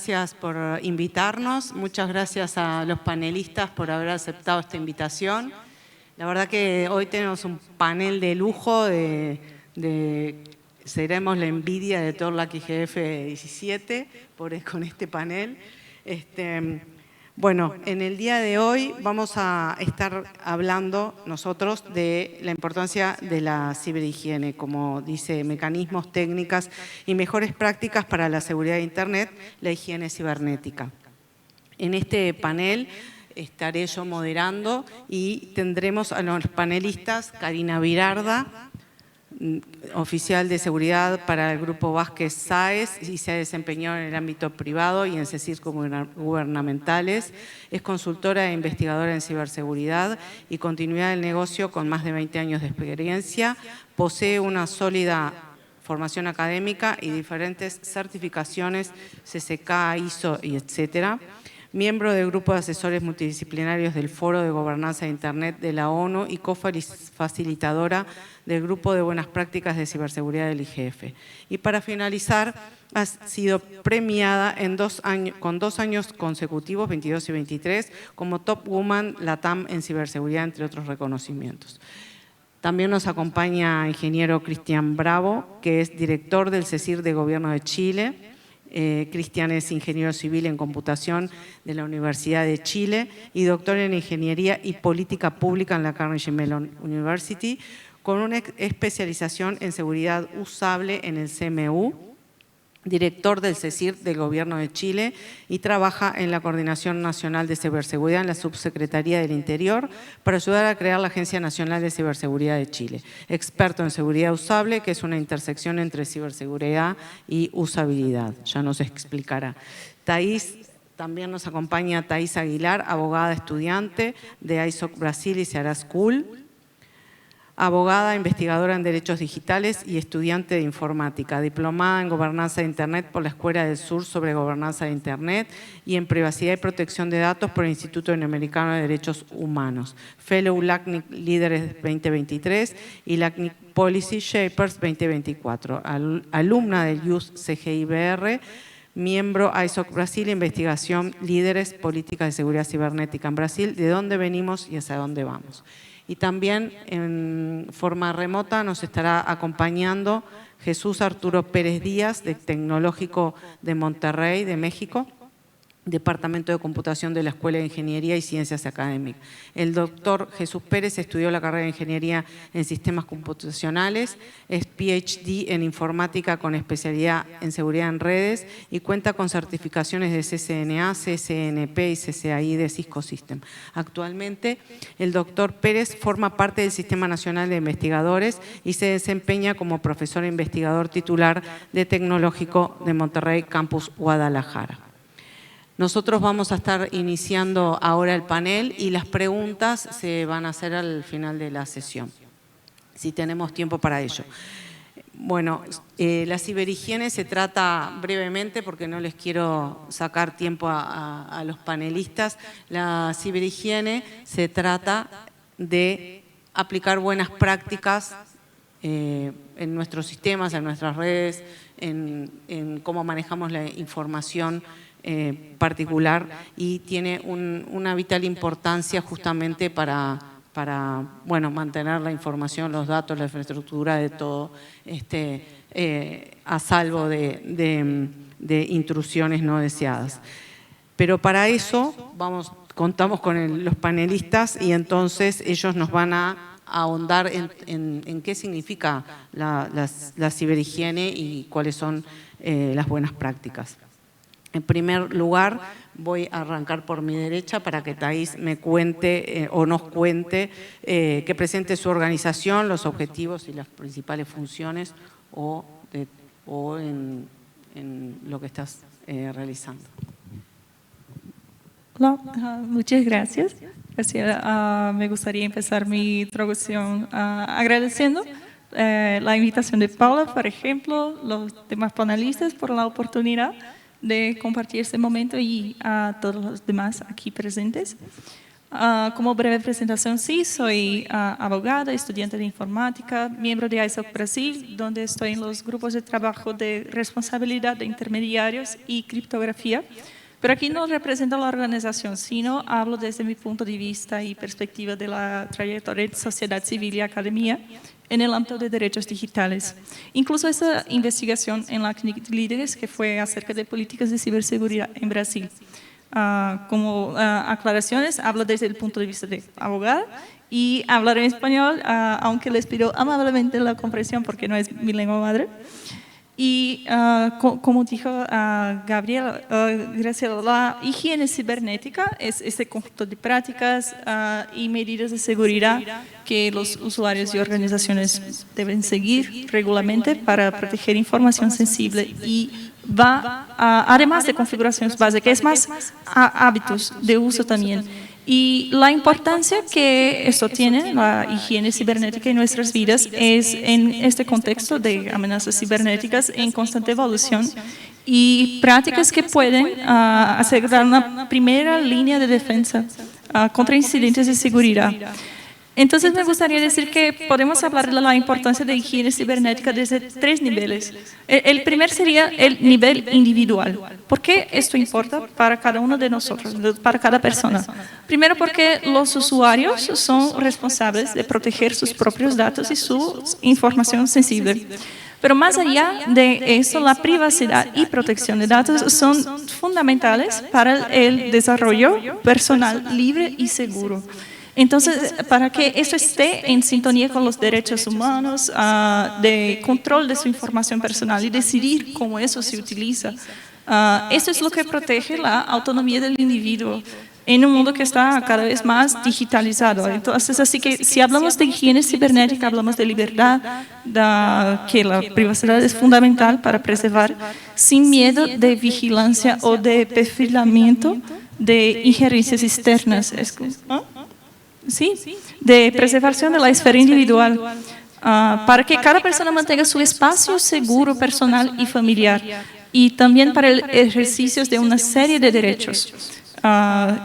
gracias por invitarnos, muchas gracias a los panelistas por haber aceptado esta invitación. La verdad que hoy tenemos un panel de lujo, seremos la envidia de todo Lucky GF 17 con este panel. Bueno, en el día de hoy vamos a estar hablando nosotros de la importancia de la ciberhigiene, como dice, mecanismos, técnicas y mejores prácticas para la seguridad de Internet, la higiene cibernética. En este panel estaré yo moderando y tendremos a los panelistas Karina Virarda, oficial de seguridad para el Grupo Vázquez Sáez y se ha desempeñado en el ámbito privado y en CECIR gubernamentales. Es consultora e investigadora en ciberseguridad y continuidad del negocio con más de 20 años de experiencia. Posee una sólida formación académica y diferentes certificaciones CCK, ISO y etcétera. Miembro del Grupo de Asesores Multidisciplinarios del Foro de Gobernanza de Internet de la ONU y cofacilitadora del Grupo de Buenas Prácticas de Ciberseguridad del IGF. Y para finalizar, ha sido premiada con 2 años consecutivos, 22 y 23, como Top Woman Latam en ciberseguridad, entre otros reconocimientos. También nos acompaña ingeniero Cristian Bravo, que es director del CECIR de Gobierno de Chile. Cristian es ingeniero civil en computación de la Universidad de Chile y doctor en Ingeniería y Política Pública en la Carnegie Mellon University, con una especialización en seguridad usable en el CMU, director del CECIR del Gobierno de Chile y trabaja en la Coordinación Nacional de Ciberseguridad en la Subsecretaría del Interior para ayudar a crear la Agencia Nacional de Ciberseguridad de Chile. Experto en seguridad usable, que es una intersección entre ciberseguridad y usabilidad. Ya nos explicará. También nos acompaña Thais Aguilar, abogada estudiante de ISOC Brasil y Ceará School. Abogada, investigadora en Derechos Digitales y estudiante de Informática, diplomada en Gobernanza de Internet por la Escuela del Sur sobre Gobernanza de Internet y en Privacidad y Protección de Datos por el Instituto Interamericano de Derechos Humanos, Fellow LACNIC Líderes 2023 y LACNIC Policy Shapers 2024, alumna del IUS CGIBR, miembro ISOC Brasil, Investigación Líderes, Políticas de Seguridad Cibernética en Brasil, de dónde venimos y hacia dónde vamos. Y también en forma remota nos estará acompañando Jesús Arturo Pérez Díaz, del Tecnológico de Monterrey, de México, Departamento de Computación de la Escuela de Ingeniería y Ciencias Académicas. El doctor Jesús Pérez estudió la carrera de Ingeniería en Sistemas Computacionales, es PhD en Informática con especialidad en Seguridad en Redes y cuenta con certificaciones de CCNA, CCNP y CCAI de Cisco System. Actualmente, el doctor Pérez forma parte del Sistema Nacional de Investigadores y se desempeña como profesor e investigador titular de Tecnológico de Monterrey, Campus Guadalajara. Nosotros vamos a estar iniciando ahora el panel y las preguntas se van a hacer al final de la sesión, si tenemos tiempo para ello. Bueno, la ciberhigiene se trata brevemente porque no les quiero sacar tiempo a los panelistas. La ciberhigiene se trata de aplicar buenas prácticas en nuestros sistemas, en nuestras redes, en cómo manejamos la información particular y tiene una vital importancia justamente para mantener la información, los datos, la infraestructura de todo a salvo de intrusiones no deseadas. Pero para eso contamos con los panelistas y entonces ellos nos van a ahondar en qué significa la ciberhigiene y cuáles son las buenas prácticas. En primer lugar, voy a arrancar por mi derecha para que Thais me cuente o nos cuente, que presente su organización, los objetivos y las principales funciones o en lo que estás realizando. Hola, muchas gracias. Me gustaría empezar mi introducción agradeciendo la invitación de Paula, por ejemplo, los demás panelistas por la oportunidad de compartir este momento y a todos los demás aquí presentes. Como breve presentación, sí, soy abogada, estudiante de informática, miembro de ISOC Brasil, donde estoy en los grupos de trabajo de responsabilidad de intermediarios y criptografía. Pero aquí no represento la organización, sino hablo desde mi punto de vista y perspectiva de la trayectoria de sociedad civil y academia en el ámbito de derechos digitales. Incluso esa investigación en la CNIC Líderes, que fue acerca de políticas de ciberseguridad en Brasil. Como aclaraciones, hablo desde el punto de vista de abogada y hablaré en español, aunque les pido amablemente la comprensión porque no es mi lengua madre. Y como dijo Gabriela, Graciela, la higiene cibernética es este conjunto de prácticas y medidas de seguridad que los usuarios y organizaciones deben seguir regularmente para proteger información sensible y va además de configuraciones básicas, es más hábitos de uso también. Y la importancia que esto tiene, la higiene cibernética en nuestras vidas, es en este contexto de amenazas cibernéticas en constante evolución y prácticas que pueden asegurar una primera línea de defensa contra incidentes de seguridad. Entonces me gustaría decir que podemos hablar de la importancia de higiene cibernética desde 3 niveles. El primer sería el nivel individual. ¿Por qué esto importa para cada uno de nosotros, para cada persona? Primero porque los usuarios son responsables de proteger sus propios datos y su información sensible. Pero más allá de eso, la privacidad y protección de datos son fundamentales para el desarrollo personal libre y seguro. Entonces, para que esto esté en sintonía con los derechos humanos, de control de su información personal y decidir cómo eso se utiliza, esto es lo que protege la autonomía del individuo en un mundo que está cada vez más digitalizado. Entonces, así que si hablamos de higiene cibernética, hablamos de libertad, que la privacidad es fundamental para preservar sin miedo de vigilancia o de perfilamiento de injerencias externas. Sí, de preservación de la esfera individual, para que cada persona mantenga su espacio seguro, personal y familiar, y también para el ejercicio de una serie de derechos,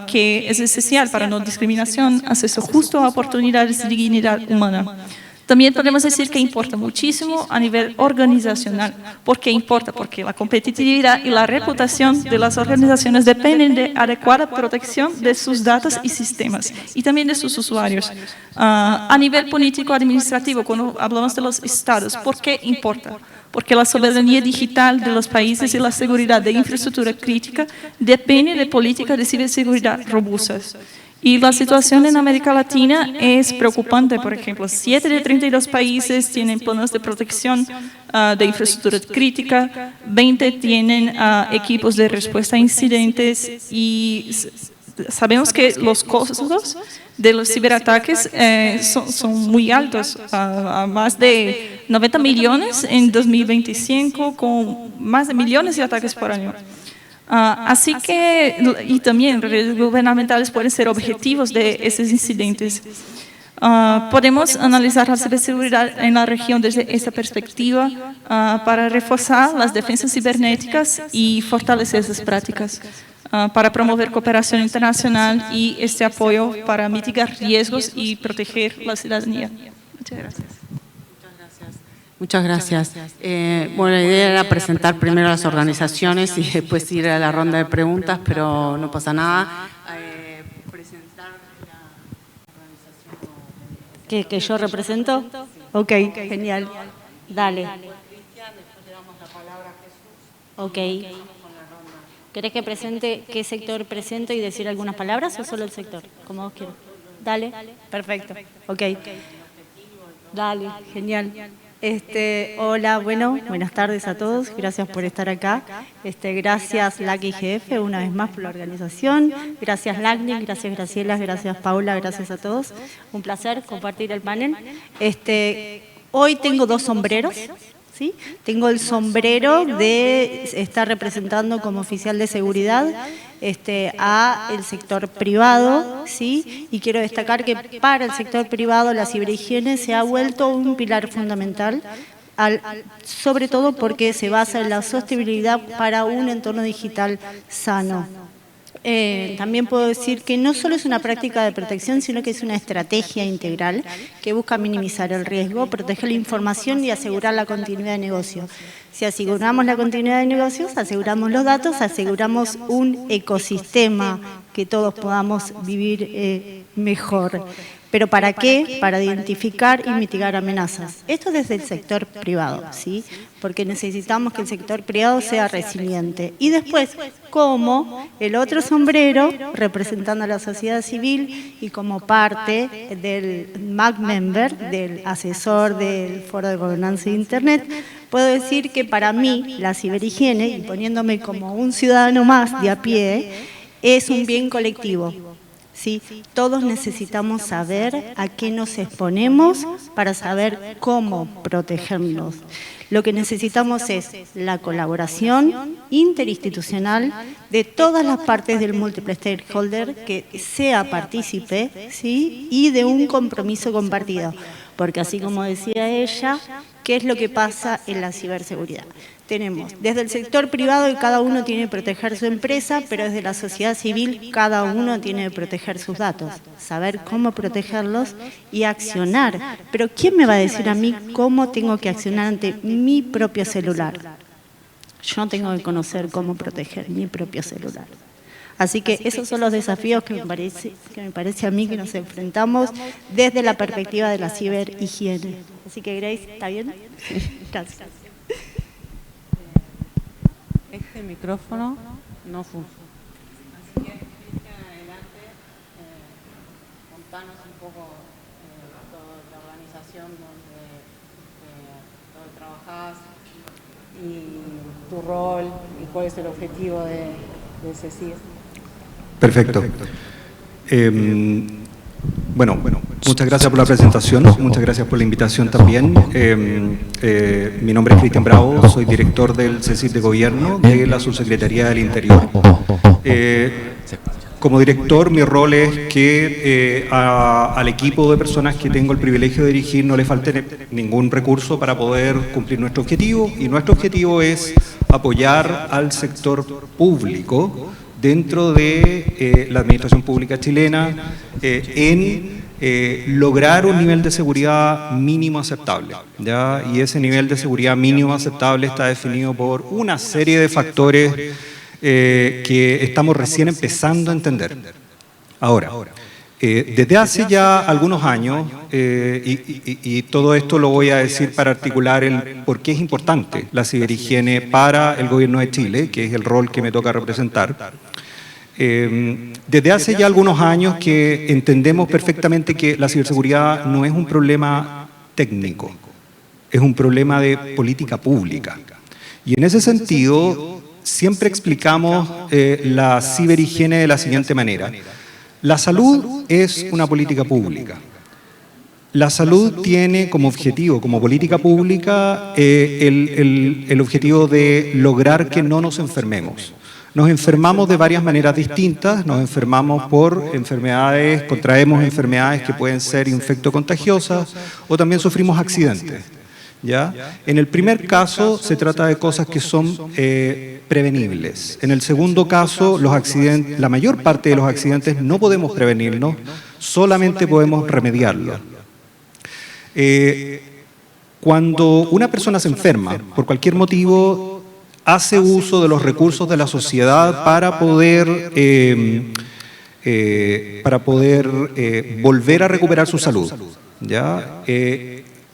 que es esencial para no discriminación, acceso justo a oportunidades y dignidad humana. También podemos decir que importa muchísimo a nivel organizacional. ¿Por qué importa? Porque la competitividad y la reputación de las organizaciones dependen de adecuada protección de sus datos y sistemas y también de sus usuarios. A nivel político-administrativo, cuando hablamos de los estados, ¿por qué importa? Porque la soberanía digital de los países y la seguridad de infraestructura crítica depende de políticas de ciberseguridad robustas. Y la situación en América Latina es preocupante. Por ejemplo, 7 de 32 países tienen planes de protección de infraestructura crítica, 20 tienen equipos de respuesta a incidentes y sabemos que los costos de los ciberataques son muy altos, a más de 90 millones en 2025, con más de millones de ataques por año. Así que, y también redes gubernamentales pueden ser objetivos de esos incidentes. Podemos analizar la ciberseguridad en la región desde esta perspectiva para reforzar las defensas cibernéticas y fortalecer esas prácticas, para promover cooperación internacional y este apoyo para mitigar riesgos y proteger la ciudadanía. Muchas gracias. Muchas gracias. Bueno, la idea era presentar primero a las organizaciones y después ir a la ronda de preguntas, pero no pasa nada. Presentar la organización. ¿Que yo represento? Ok, genial. Dale. Ok. ¿Querés que presente qué sector presento y decir algunas palabras o solo el sector? Como vos quieras. Dale. Perfecto. Ok. Dale, genial. Hola, bueno, buenas tardes a todos, gracias por estar acá. Gracias LAC IGF una vez más por la organización, gracias LACNIC, gracias Graciela, gracias Paula, gracias a todos. Un placer compartir el panel. Hoy tengo 2 sombreros. ¿Sí? Tengo el sombrero de estar representando como oficial de seguridad a el sector privado, ¿sí? Y quiero destacar que para el sector privado la ciberhigiene se ha vuelto un pilar fundamental, sobre todo porque se basa en la sostenibilidad para un entorno digital sano. También puedo decir que no solo es una práctica de protección, sino que es una estrategia integral que busca minimizar el riesgo, proteger la información y asegurar la continuidad de negocio. Si aseguramos la continuidad de negocios, aseguramos los datos, aseguramos un ecosistema que todos podamos vivir mejor. ¿Pero para qué? Para identificar y mitigar amenazas. Esto desde el sector privado, ¿sí? Porque necesitamos que el sector privado sea resiliente. Y después, como el otro sombrero, representando a la sociedad civil y como parte del MAG Member, del asesor del Foro de Gobernanza de Internet, puedo decir que para mí la ciberhigiene, y poniéndome como un ciudadano más de a pie, es un bien colectivo. ¿Sí? Todos necesitamos saber a qué nos exponemos para saber cómo protegernos. Lo que necesitamos es la colaboración interinstitucional de todas las partes del múltiple stakeholder que sea partícipe, ¿sí? Y de un compromiso compartido. Porque así como decía ella, ¿qué es lo que pasa en la ciberseguridad? Tenemos desde el sector privado que cada uno tiene que proteger su empresa, pero desde la sociedad civil cada uno tiene que proteger sus datos, saber cómo protegerlos y accionar. Pero ¿quién me va a decir a mí cómo tengo que accionar ante mi propio celular? Yo tengo que conocer cómo proteger mi propio celular. Así que esos son los desafíos que me parece a mí que nos enfrentamos desde la perspectiva de la ciberhigiene. Así que Grace, ¿está bien? Gracias. Este micrófono no funciona. Así que, adelante, contanos un poco toda la organización donde trabajás y tu rol y cuál es el objetivo de CECIR. Perfecto. Bueno, muchas gracias por la presentación, muchas gracias por la invitación también. Mi nombre es Cristian Bravo, soy director del CECIR de Gobierno de la Subsecretaría del Interior. Como director, mi rol es que al equipo de personas que tengo el privilegio de dirigir no le falte ningún recurso para poder cumplir nuestro objetivo, y nuestro objetivo es apoyar al sector público dentro de la administración pública chilena en lograr un nivel de seguridad mínimo aceptable, ¿ya? Y ese nivel de seguridad mínimo aceptable está definido por una serie de factores que estamos recién empezando a entender. Ahora, desde hace ya algunos años, y todo esto lo voy a decir para articular el por qué es importante la ciberhigiene para el Gobierno de Chile, que es el rol que me toca representar. Desde hace ya algunos años que entendemos perfectamente que la ciberseguridad no es un problema técnico, es un problema de política pública. Y en ese sentido, siempre explicamos la ciberhigiene de la siguiente manera. La salud es una política pública. La salud tiene como objetivo, como política pública, el objetivo de lograr que no nos enfermemos. Nos enfermamos de varias maneras distintas, nos enfermamos por enfermedades, contraemos enfermedades que pueden ser infectocontagiosas o también sufrimos accidentes, ¿ya? En el primer caso se trata de cosas que son prevenibles. En el segundo caso, los accidentes, la mayor parte de los accidentes no podemos prevenirlos, solamente podemos remediarlos. Cuando una persona se enferma, por cualquier motivo, hace uso de los recursos de la sociedad para poder volver a recuperar su salud, ¿ya?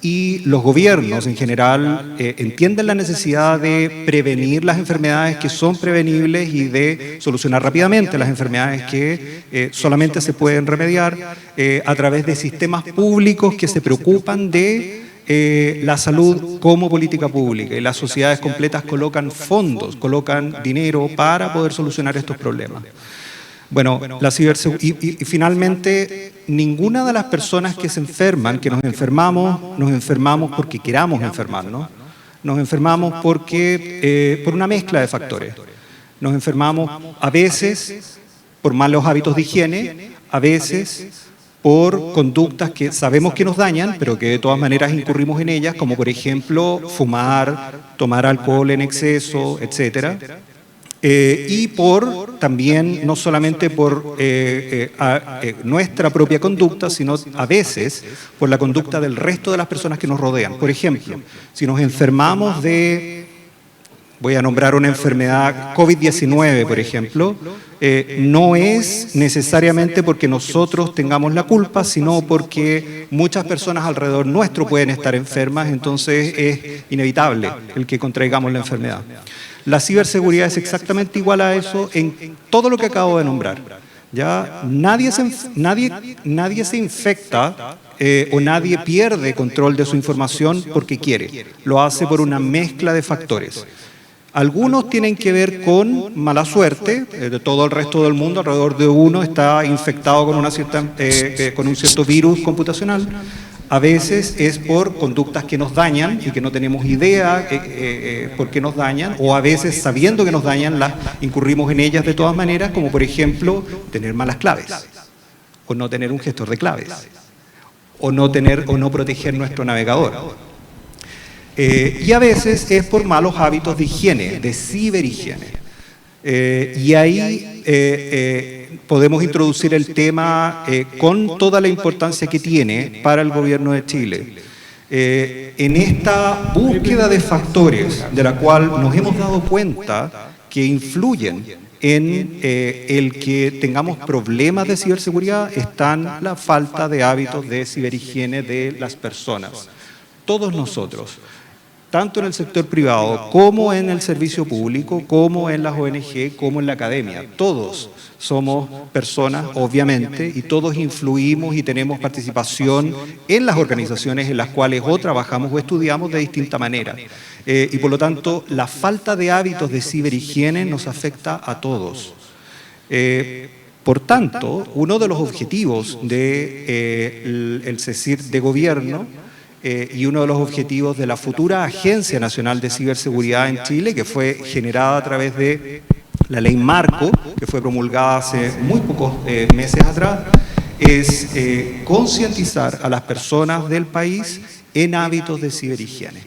Y los gobiernos en general entienden la necesidad de prevenir las enfermedades que son prevenibles y de solucionar rápidamente las enfermedades que solamente se pueden remediar a través de sistemas públicos que se preocupan de la salud como política pública, y las sociedades completas colocan fondos, colocan dinero para poder solucionar estos problemas. Bueno, la ciberseguridad, y finalmente, ninguna de las personas que se enferman, que nos enfermamos porque queramos enfermarnos, nos enfermamos porque, por una mezcla de factores. Nos enfermamos a veces por malos hábitos de higiene, a veces por conductas que sabemos que nos dañan, pero que de todas maneras incurrimos en ellas, como por ejemplo fumar, tomar alcohol en exceso, etcétera. y por también, no solamente por nuestra propia conducta, sino a veces por la conducta del resto de las personas que nos rodean. Por ejemplo, si nos enfermamos de, voy a nombrar una enfermedad COVID-19, por ejemplo, no es necesariamente porque nosotros tengamos la culpa, sino porque muchas personas alrededor nuestro pueden estar enfermas, entonces es inevitable el que contraigamos la enfermedad. La ciberseguridad es exactamente igual a eso en todo lo que acabo de nombrar. ¿Ya? Nadie se infecta o nadie pierde control de su información porque quiere. Lo hace por una mezcla de factores. Algunos tienen que ver con mala suerte, de todo el resto del mundo, alrededor de uno está infectado con, con un cierto virus computacional. A veces es por conductas que nos dañan y que no tenemos idea por qué nos dañan, o a veces sabiendo que nos dañan, las incurrimos en ellas de todas maneras, como por ejemplo tener malas claves, o no tener un gestor de claves, o no proteger nuestro navegador. Y a veces es por malos hábitos de higiene, de ciberhigiene. Y ahí podemos introducir el tema con toda la importancia que tiene para el gobierno de Chile. En esta búsqueda de factores de la cual nos hemos dado cuenta que influyen en el que tengamos problemas de ciberseguridad, están la falta de hábitos de ciberhigiene de las personas. Todos nosotros, tanto en el sector privado como en el servicio público, como en las ONG, como en la academia. Todos somos personas, obviamente, y todos influimos y tenemos participación en las organizaciones en las cuales o trabajamos o estudiamos de distinta manera. Y por lo tanto, la falta de hábitos de ciberhigiene nos afecta a todos. Por tanto, uno de los objetivos del CECIR de gobierno y uno de los objetivos de la futura Agencia Nacional de Ciberseguridad en Chile, que fue generada a través de la Ley Marco, que fue promulgada hace muy pocos meses atrás, es concientizar a las personas del país en hábitos de ciberhigiene.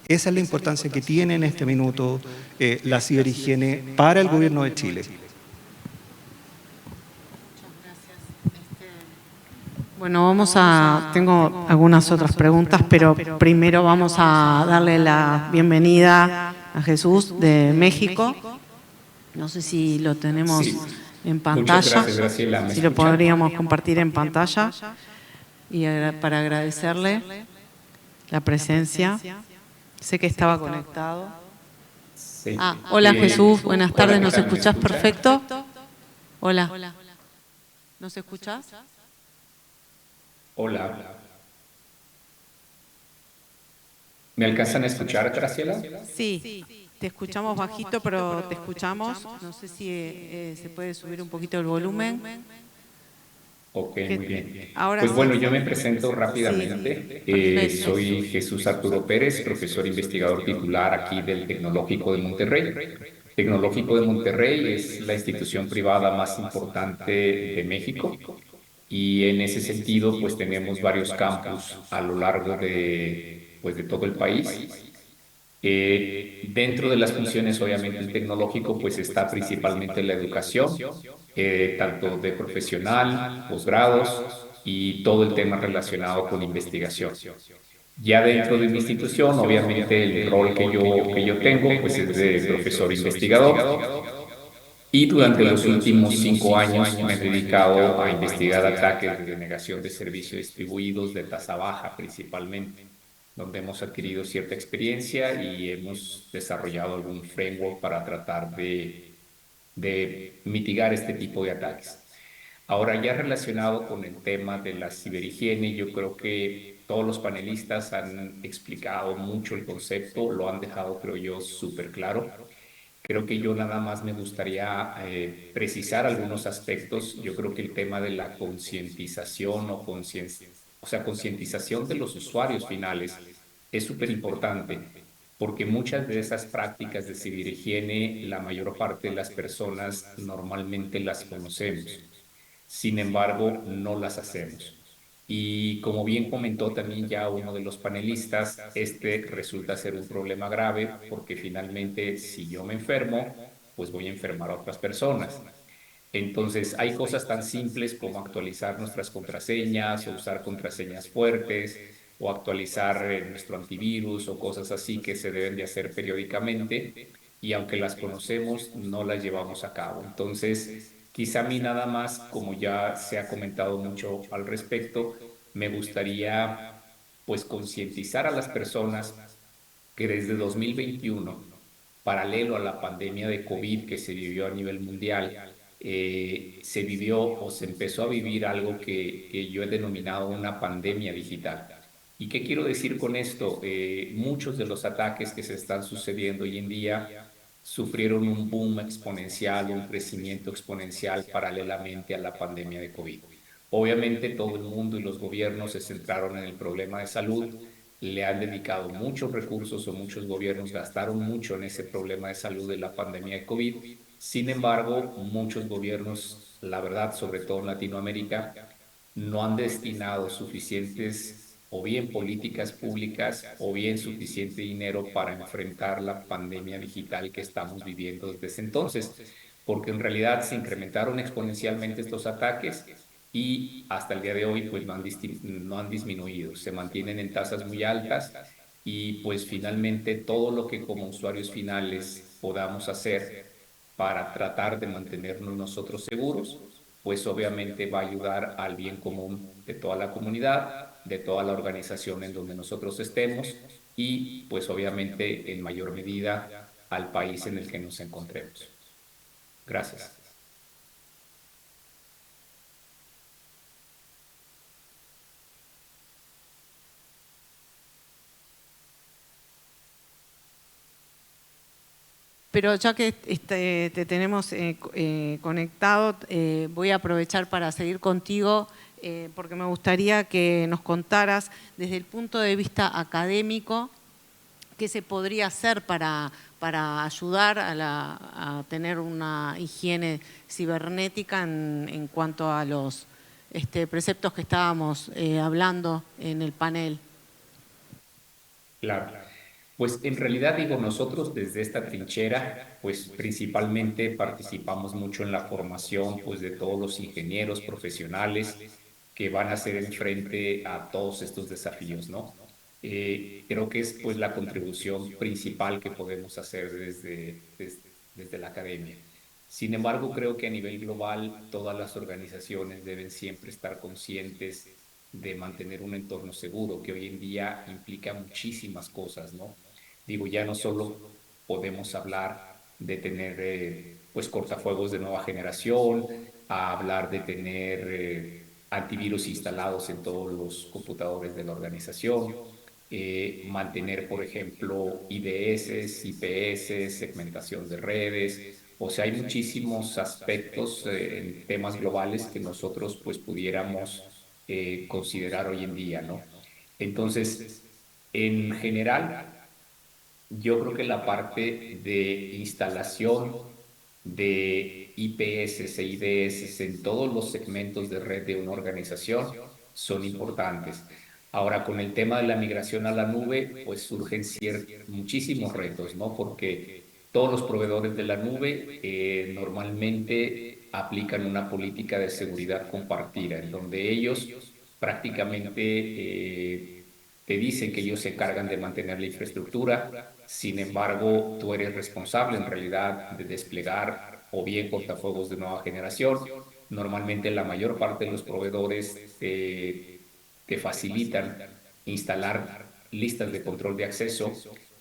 Esa es la importancia que tiene en este minuto la ciberhigiene para el gobierno de Chile. Bueno, tengo algunas otras preguntas, pero primero vamos a darle la bienvenida a Jesús de México. No sé si lo tenemos en pantalla. Muchas gracias, Graciela. Si lo podríamos compartir en pantalla. Y para agradecerle la presencia. Sé que estaba conectado. Sí. Hola Jesús, buenas tardes. Hola, ¿Nos ¿me escuchás escucha? perfecto? Hola. ¿Nos escuchás? Hola. ¿Me alcanzan a escuchar, Graciela? Sí, te escuchamos bajito, pero te escuchamos. No sé si se puede subir un poquito el volumen. Ok, muy bien. Ahora Pues sí. bueno, yo me presento rápidamente. Perfecto. Soy Jesús Arturo Pérez, profesor investigador titular aquí del Tecnológico de Monterrey. Tecnológico de Monterrey es la institución privada más importante de México y en ese sentido pues tenemos varios campus a lo largo de todo el país. Dentro de las funciones, obviamente, el tecnológico, pues está principalmente la educación, tanto de profesional, posgrados y todo el tema relacionado con investigación. Ya dentro de mi institución, obviamente, el rol que yo tengo, pues es de profesor investigador. Y durante los últimos 5 años me he dedicado a investigar ataques de denegación de servicios distribuidos de tasa baja principalmente, donde hemos adquirido cierta experiencia y hemos desarrollado algún framework para tratar de mitigar este tipo de ataques. Ahora, ya relacionado con el tema de la ciberhigiene, yo creo que todos los panelistas han explicado mucho el concepto, lo han dejado, creo yo, súper claro. Creo que yo nada más me gustaría precisar algunos aspectos. Yo creo que el tema de la concientización o sea, concientización de los usuarios finales es súper importante, porque muchas de esas prácticas de ciberhigiene, la mayor parte de las personas normalmente las conocemos. Sin embargo, no las hacemos. Y como bien comentó también ya uno de los panelistas, este resulta ser un problema grave porque finalmente si yo me enfermo, pues voy a enfermar a otras personas. Entonces, hay cosas tan simples como actualizar nuestras contraseñas o usar contraseñas fuertes o actualizar nuestro antivirus o cosas así que se deben de hacer periódicamente y aunque las conocemos, no las llevamos a cabo. Entonces, quizá a mí nada más, como ya se ha comentado mucho al respecto, me gustaría pues concientizar a las personas que desde 2021, paralelo a la pandemia de COVID que se vivió a nivel mundial, se vivió o se empezó a vivir algo que yo he denominado una pandemia digital. ¿Y qué quiero decir con esto? Muchos de los ataques que se están sucediendo hoy en día sufrieron un boom exponencial, un crecimiento exponencial paralelamente a la pandemia de COVID. Obviamente todo el mundo y los gobiernos se centraron en el problema de salud, le han dedicado muchos recursos o muchos gobiernos gastaron mucho en ese problema de salud de la pandemia de COVID. Sin embargo, muchos gobiernos, la verdad, sobre todo en Latinoamérica, no han destinado suficientes o bien políticas públicas o bien suficiente dinero para enfrentar la pandemia digital que estamos viviendo desde ese entonces, porque en realidad se incrementaron exponencialmente estos ataques y hasta el día de hoy pues no han disminuido, se mantienen en tasas muy altas y pues finalmente todo lo que como usuarios finales podamos hacer para tratar de mantenernos nosotros seguros, pues obviamente va a ayudar al bien común de toda la comunidad, de toda la organización en donde nosotros estemos y pues obviamente en mayor medida al país en el que nos encontremos. Gracias. Pero ya que te tenemos conectado, voy a aprovechar para seguir contigo porque me gustaría que nos contaras desde el punto de vista académico qué se podría hacer para ayudar a tener una higiene cibernética en cuanto a los preceptos que estábamos hablando en el panel. Claro. Pues en realidad digo, nosotros desde esta trinchera, pues principalmente participamos mucho en la formación pues de todos los ingenieros profesionales que van a hacer en frente a todos estos desafíos, ¿no? Creo que es pues la contribución principal que podemos hacer desde la academia. Sin embargo, creo que a nivel global todas las organizaciones deben siempre estar conscientes de mantener un entorno seguro, que hoy en día implica muchísimas cosas, ¿no? Digo, ya no solo podemos hablar de tener pues cortafuegos de nueva generación, a hablar de tener antivirus instalados en todos los computadores de la organización, mantener, por ejemplo, IDS, IPS, segmentación de redes. O sea, hay muchísimos aspectos en temas globales que nosotros pues pudiéramos considerar hoy en día, ¿no? Entonces, en general, yo creo que la parte de instalación de IPS e IDS en todos los segmentos de red de una organización son importantes. Ahora, con el tema de la migración a la nube, pues surgen muchísimos retos, ¿no? Porque todos los proveedores de la nube normalmente aplican una política de seguridad compartida, en donde ellos prácticamente te dicen que ellos se encargan de mantener la infraestructura, sin embargo, tú eres responsable en realidad de desplegar o bien cortafuegos de nueva generación. Normalmente la mayor parte de los proveedores te facilitan instalar listas de control de acceso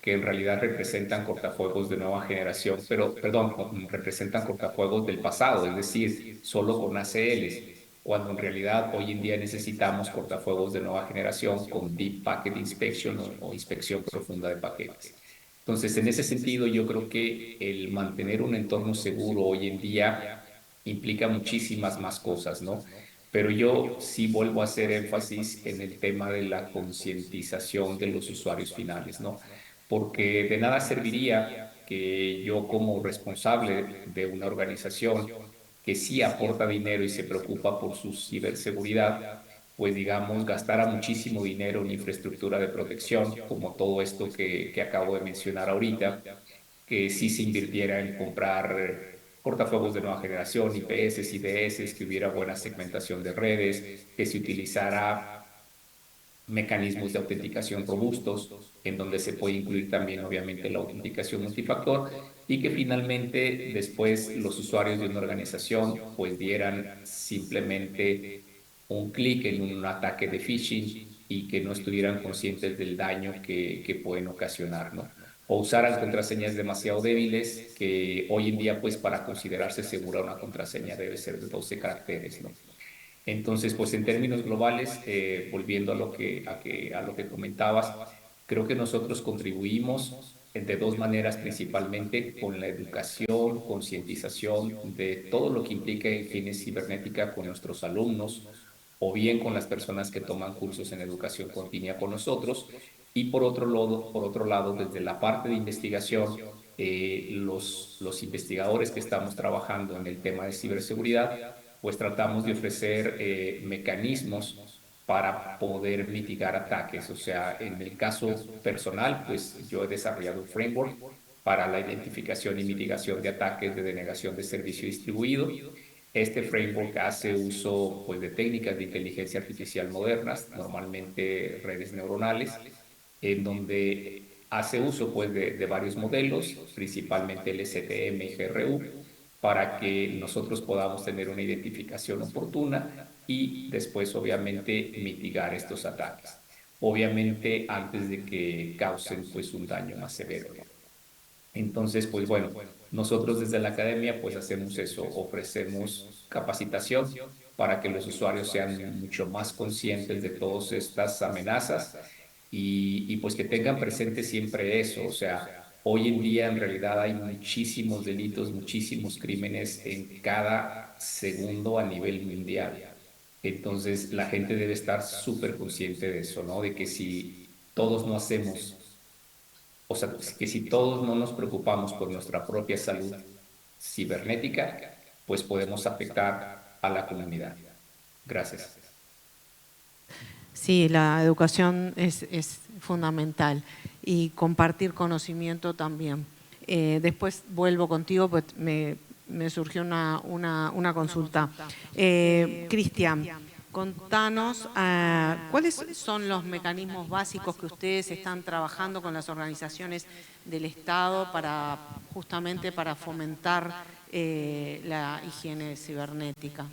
que en realidad representan cortafuegos de nueva generación, pero, perdón, representan cortafuegos del pasado, es decir, solo con ACLs, cuando en realidad hoy en día necesitamos cortafuegos de nueva generación con Deep Packet Inspection o inspección profunda de paquetes. Entonces, en ese sentido, yo creo que el mantener un entorno seguro hoy en día implica muchísimas más cosas, ¿no? Pero yo sí vuelvo a hacer énfasis en el tema de la concientización de los usuarios finales, ¿no? Porque de nada serviría que yo como responsable de una organización que sí aporta dinero y se preocupa por su ciberseguridad, pues digamos, gastara muchísimo dinero en infraestructura de protección, como todo esto que acabo de mencionar ahorita, que sí se invirtiera en comprar cortafuegos de nueva generación, IPS, IDS, que hubiera buena segmentación de redes, que se utilizara mecanismos de autenticación robustos, en donde se puede incluir también, obviamente, la autenticación multifactor, y que finalmente después los usuarios de una organización pues dieran simplemente un clic en un ataque de phishing y que no estuvieran conscientes del daño que pueden ocasionar, ¿no? O usaran contraseñas demasiado débiles, que hoy en día pues para considerarse segura una contraseña debe ser de 12 caracteres, ¿no? Entonces, pues en términos globales, volviendo a lo que comentabas, creo que nosotros contribuimos de dos maneras principalmente, con la educación, concientización de todo lo que implica higiene cibernética con nuestros alumnos, o bien con las personas que toman cursos en educación continua con nosotros. Y por otro lado, desde la parte de investigación, los investigadores que estamos trabajando en el tema de ciberseguridad, pues tratamos de ofrecer mecanismos para poder mitigar ataques. O sea, en el caso personal, pues yo he desarrollado un framework para la identificación y mitigación de ataques de denegación de servicio distribuido. Este framework hace uso pues, de técnicas de inteligencia artificial modernas, normalmente redes neuronales, en donde hace uso pues, de varios modelos, principalmente el STM y GRU, para que nosotros podamos tener una identificación oportuna y después, obviamente, mitigar estos ataques. Obviamente, antes de que causen pues, un daño más severo, ¿no? Entonces, pues bueno, nosotros desde la academia pues hacemos eso, ofrecemos capacitación para que los usuarios sean mucho más conscientes de todas estas amenazas y pues que tengan presente siempre eso. O sea, hoy en día en realidad hay muchísimos delitos, muchísimos crímenes en cada segundo a nivel mundial. Entonces, la gente debe estar súper consciente de eso, ¿no? De que si todos no hacemos, o sea, que si todos no nos preocupamos por nuestra propia salud cibernética, pues podemos afectar a la comunidad. Gracias. Sí, la educación es fundamental y compartir conocimiento también. Después vuelvo contigo, pues me surgió una consulta. Cristian, contanos cuáles son los mecanismos básicos que ustedes están trabajando con las organizaciones del Estado para justamente para fomentar la higiene cibernética.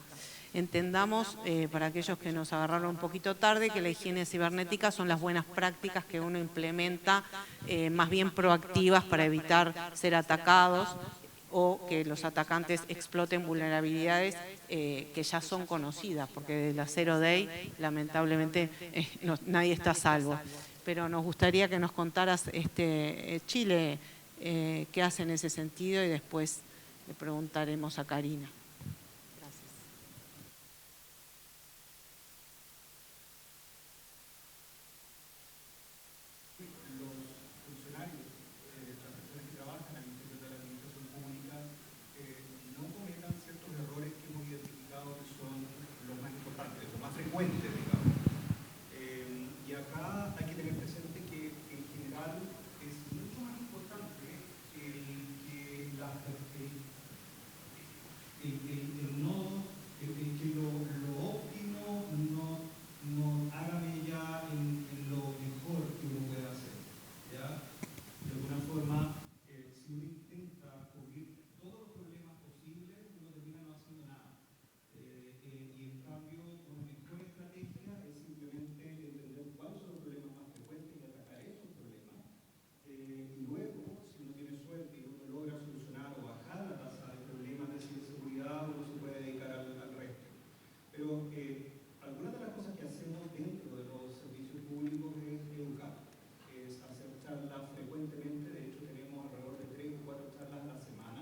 Entendamos, para aquellos que nos agarraron un poquito tarde, que la higiene cibernética son las buenas prácticas que uno implementa, más bien proactivas para evitar ser atacados o que los atacantes exploten vulnerabilidades que ya son conocidas, porque de la Zero Day lamentablemente nadie está a salvo. Pero nos gustaría que nos contaras Chile qué hace en ese sentido y después le preguntaremos a Karina. Y acá hay que tener presente que en general es mucho más importante que lo óptimo no haga mella en lo mejor que uno puede hacer, ¿ya? De alguna forma, si uno intenta cubrir todos los problemas posibles, uno termina no haciendo nada. Y en cambio, una mejor estrategia es simplemente entender cuáles son los problemas más frecuentes y atacar esos problemas. Y luego, si uno tiene suerte y uno logra solucionar o bajar la tasa de problemas de ciberseguridad, uno se puede dedicar al resto. Pero algunas de las cosas que hacemos dentro de los servicios públicos es educar, es hacer charlas frecuentemente. De hecho, tenemos alrededor de 3 o 4 charlas a la semana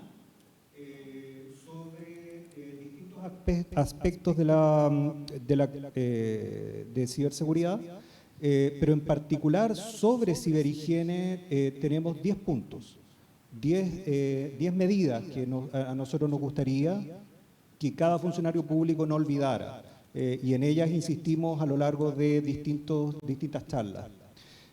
sobre distintos aspectos de ciberseguridad, pero en particular sobre ciberhigiene tenemos 10 puntos, 10 medidas que a nosotros nos gustaría que cada funcionario público no olvidara, y en ellas insistimos a lo largo de distintas charlas.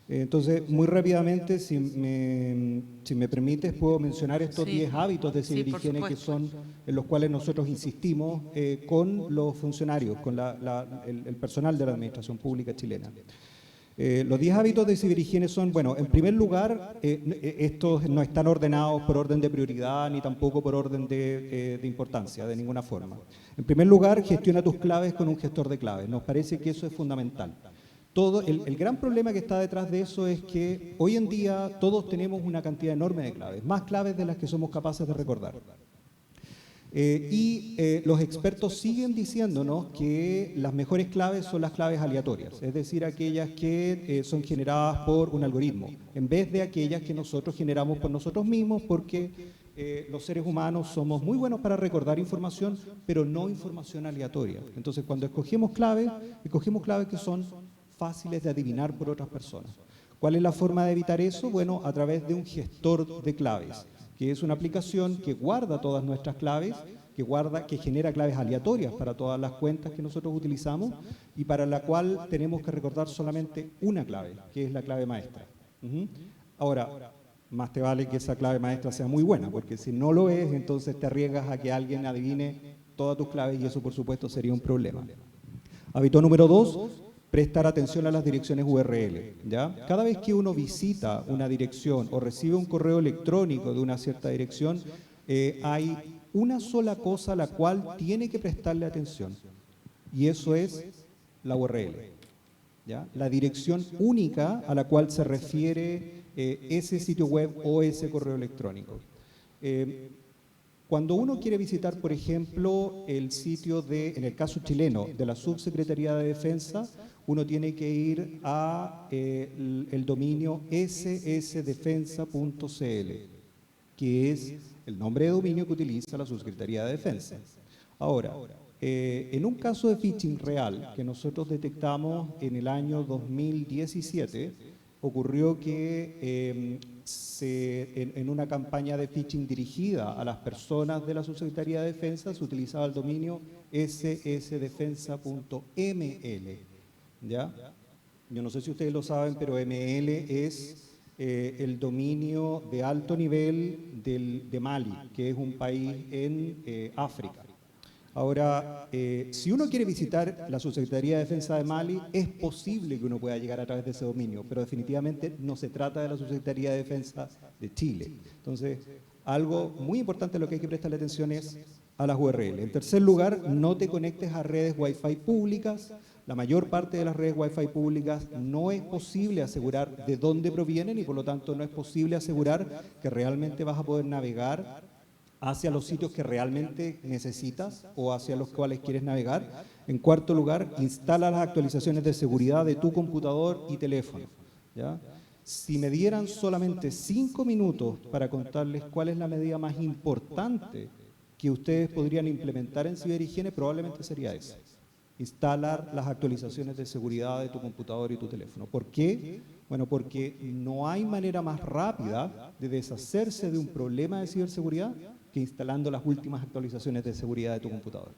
Entonces, muy rápidamente, si me permites, puedo mencionar estos 10 hábitos de Sí, por ciberhigiene que supuesto. son en los cuales nosotros insistimos con los funcionarios, con el personal de la Administración Pública chilena. Los 10 hábitos de ciberhigiene son, bueno, en primer lugar, estos no están ordenados por orden de prioridad ni tampoco por orden de importancia, de ninguna forma. En primer lugar, gestiona tus claves con un gestor de claves. Nos parece que eso es fundamental. El gran problema que está detrás de eso es que hoy en día todos tenemos una cantidad enorme de claves, más claves de las que somos capaces de recordar. Los expertos siguen diciéndonos que las mejores claves son las claves aleatorias, es decir, aquellas que son generadas por un algoritmo, en vez de aquellas que nosotros generamos por nosotros mismos, porque los seres humanos somos muy buenos para recordar información, pero no información aleatoria. Entonces, cuando escogemos claves que son fáciles de adivinar por otras personas. ¿Cuál es la forma de evitar eso? Bueno, a través de un gestor de claves, que es una aplicación que guarda todas nuestras claves, que genera claves aleatorias para todas las cuentas que nosotros utilizamos y para la cual tenemos que recordar solamente una clave, que es la clave maestra. Ahora, más te vale que esa clave maestra sea muy buena, porque si no lo es, entonces te arriesgas a que alguien adivine todas tus claves y eso, por supuesto, sería un problema. Hábito número 2, prestar atención a las direcciones URL, ¿ya? Cada vez que uno visita una dirección o recibe un correo electrónico de una cierta dirección, hay una sola cosa a la cual tiene que prestarle atención, y eso es la URL, ¿ya? La dirección única a la cual se refiere ese sitio web o ese correo electrónico. Cuando uno quiere visitar, por ejemplo, el sitio en el caso chileno, de la Subsecretaría de Defensa, uno tiene que ir a el dominio ssdefensa.cl, que es el nombre de dominio que utiliza la Subsecretaría de Defensa. Ahora, en un caso de phishing real que nosotros detectamos en el año 2017, ocurrió que en una campaña de phishing dirigida a las personas de la Subsecretaría de Defensa se utilizaba el dominio ssdefensa.ml, ¿ya? Yo no sé si ustedes lo saben, pero ML es el dominio de alto nivel de Mali, que es un país en África. Ahora, si uno quiere visitar la Subsecretaría de Defensa de Mali, es posible que uno pueda llegar a través de ese dominio, pero definitivamente no se trata de la Subsecretaría de Defensa de Chile. Entonces, algo muy importante a lo que hay que prestarle atención es a las URL. En tercer lugar, no te conectes a redes Wi-Fi públicas. La mayor parte de las redes Wi-Fi públicas no es posible asegurar de dónde provienen y por lo tanto no es posible asegurar que realmente vas a poder navegar hacia los sitios que realmente necesitas o hacia los cuales quieres navegar. En cuarto lugar, instala las actualizaciones de seguridad de tu computador y teléfono, ¿ya? Si me dieran solamente 5 minutos para contarles cuál es la medida más importante que ustedes podrían implementar en ciberhigiene, probablemente sería esa: instalar las actualizaciones de seguridad de tu computador y tu teléfono. ¿Por qué? Bueno, porque no hay manera más rápida de deshacerse de un problema de ciberseguridad que instalando las últimas actualizaciones de seguridad de tu computador.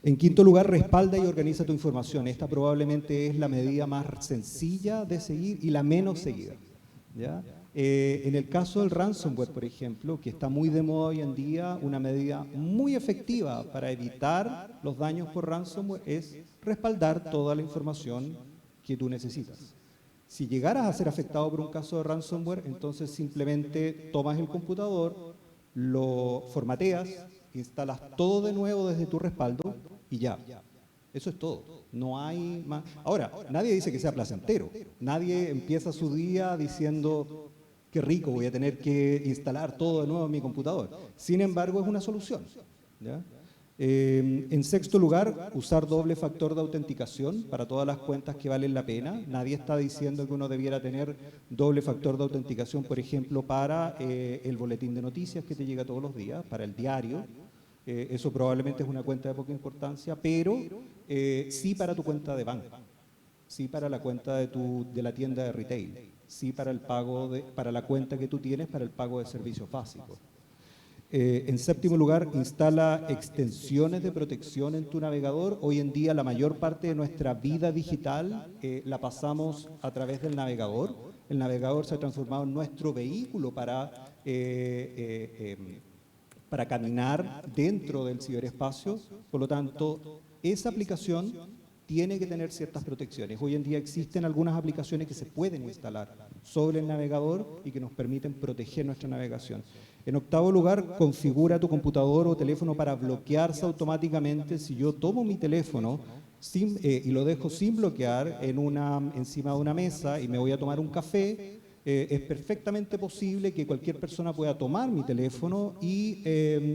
En quinto lugar, respalda y organiza tu información. Esta probablemente es la medida más sencilla de seguir y la menos seguida, ¿ya? En el caso del ransomware, por ejemplo, que está muy de moda hoy en día, una medida muy efectiva para evitar los daños por ransomware es respaldar toda la información que tú necesitas. Si llegaras a ser afectado por un caso de ransomware, entonces simplemente tomas el computador, lo formateas, instalas todo de nuevo desde tu respaldo y ya. Eso es todo. No hay más. Ahora, nadie dice que sea placentero. Nadie empieza su día diciendo: qué rico, voy a tener que instalar todo de nuevo en mi computador. Sin embargo, es una solución, ¿ya? En sexto lugar, usar doble factor de autenticación para todas las cuentas que valen la pena. Nadie está diciendo que uno debiera tener doble factor de autenticación, por ejemplo, para el boletín de noticias que te llega todos los días, para el diario. Eso probablemente es una cuenta de poca importancia, pero sí para tu cuenta de banco, sí para la cuenta de la tienda de retail, sí para el pago para la cuenta que tú tienes para el pago de servicios básicos. En séptimo lugar, instala extensiones de protección en tu navegador. Hoy en día la mayor parte de nuestra vida digital la pasamos a través del navegador. El navegador se ha transformado en nuestro vehículo para caminar dentro del ciberespacio. Por lo tanto, esa aplicación tiene que tener ciertas protecciones. Hoy en día existen algunas aplicaciones que se pueden instalar sobre el navegador y que nos permiten proteger nuestra navegación. En octavo lugar, configura tu computador o teléfono para bloquearse automáticamente. Si yo tomo mi teléfono y lo dejo sin bloquear encima de una mesa y me voy a tomar un café, es perfectamente posible que cualquier persona pueda tomar mi teléfono y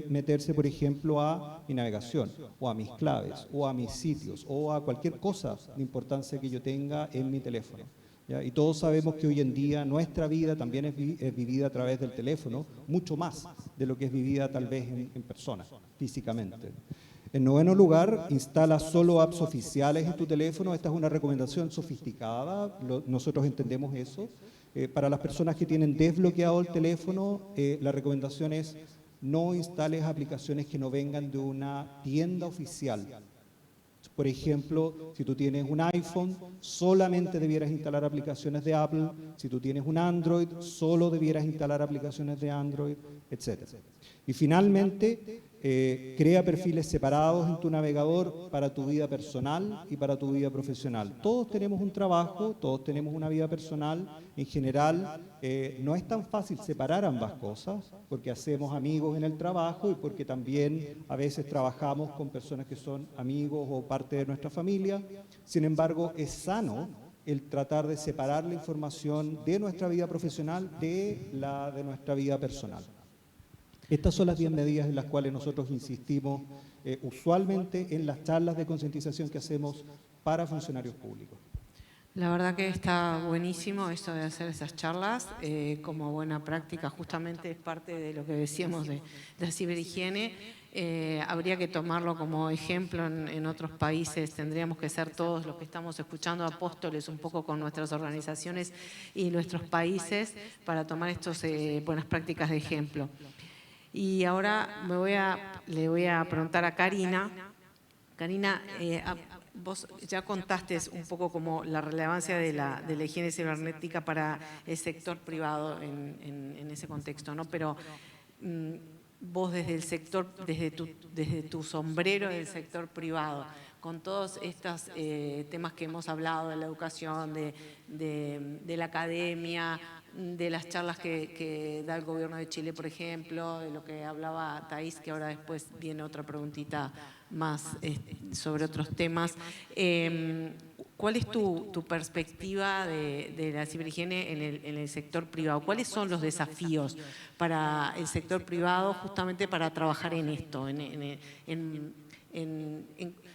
meterse, por ejemplo, a mi navegación, o a mis claves, o a mis sitios, o a cualquier cosa de importancia que yo tenga en mi teléfono. ¿Ya? Y todos sabemos que hoy en día nuestra vida también es vivida a través del teléfono, mucho más de lo que es vivida tal vez en persona, físicamente. En noveno lugar, instala solo apps oficiales en tu teléfono. Esta es una recomendación sofisticada, nosotros entendemos eso. Para las personas que tienen desbloqueado el teléfono, la recomendación es no instales aplicaciones que no vengan de una tienda oficial. Por ejemplo, si tú tienes un iPhone, solamente debieras instalar aplicaciones de Apple. Si tú tienes un Android, solo debieras instalar aplicaciones de Android, etc. Y finalmente, crea perfiles separados en tu navegador para tu vida personal y para tu vida profesional. Todos tenemos un trabajo, todos tenemos una vida personal. En general, no es tan fácil separar ambas cosas, porque hacemos amigos en el trabajo y porque también a veces trabajamos con personas que son amigos o parte de nuestra familia. Sin embargo, es sano el tratar de separar la información de nuestra vida profesional de la de nuestra vida personal. Estas son las 10 medidas en las cuales nosotros insistimos usualmente en las charlas de concientización que hacemos para funcionarios públicos. La verdad que está buenísimo esto de hacer esas charlas como buena práctica, justamente es parte de lo que decíamos de la ciberhigiene. Habría que tomarlo como ejemplo en otros países, tendríamos que ser todos los que estamos escuchando apóstoles un poco con nuestras organizaciones y nuestros países para tomar estas buenas prácticas de ejemplo. Y ahora le voy a preguntar a Karina. Karina, vos ya contaste un poco como la relevancia de la higiene cibernética para el sector privado en ese contexto, ¿no? Pero vos desde el sector, desde tu sombrero del sector privado, con todos estos temas que hemos hablado de la educación, de la academia, de las charlas que da el gobierno de Chile, por ejemplo, de lo que hablaba Thais, que ahora después viene otra preguntita más sobre otros temas. ¿Cuál es tu perspectiva de la ciberhigiene en el sector privado? ¿Cuáles son los desafíos para el sector privado justamente para trabajar en esto?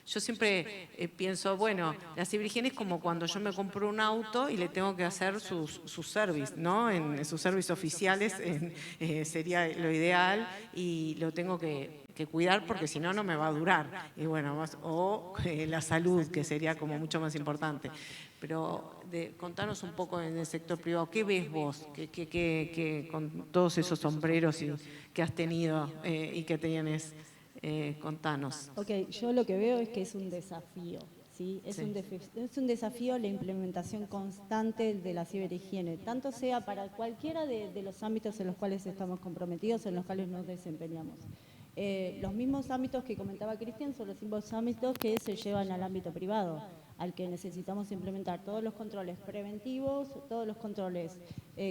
Yo siempre pienso, bueno, la ciberhigiene es como cuando yo me compro un auto y le tengo que hacer sus service, ¿no? En sus service oficiales sería lo ideal y lo tengo que cuidar porque si no, no me va a durar. Y bueno, o la salud, que sería como mucho más importante. Pero contanos un poco en el sector privado, ¿qué ves vos que con todos esos sombreros que has tenido y que tienes? Contanos. Ok, yo lo que veo es que es un desafío, ¿sí? Es un desafío la implementación constante de la ciberhigiene, tanto sea para cualquiera de los ámbitos en los cuales estamos comprometidos, en los cuales nos desempeñamos. Los mismos ámbitos que comentaba Cristian son los mismos ámbitos que se llevan al ámbito privado, al que necesitamos implementar todos los controles preventivos, todos los controles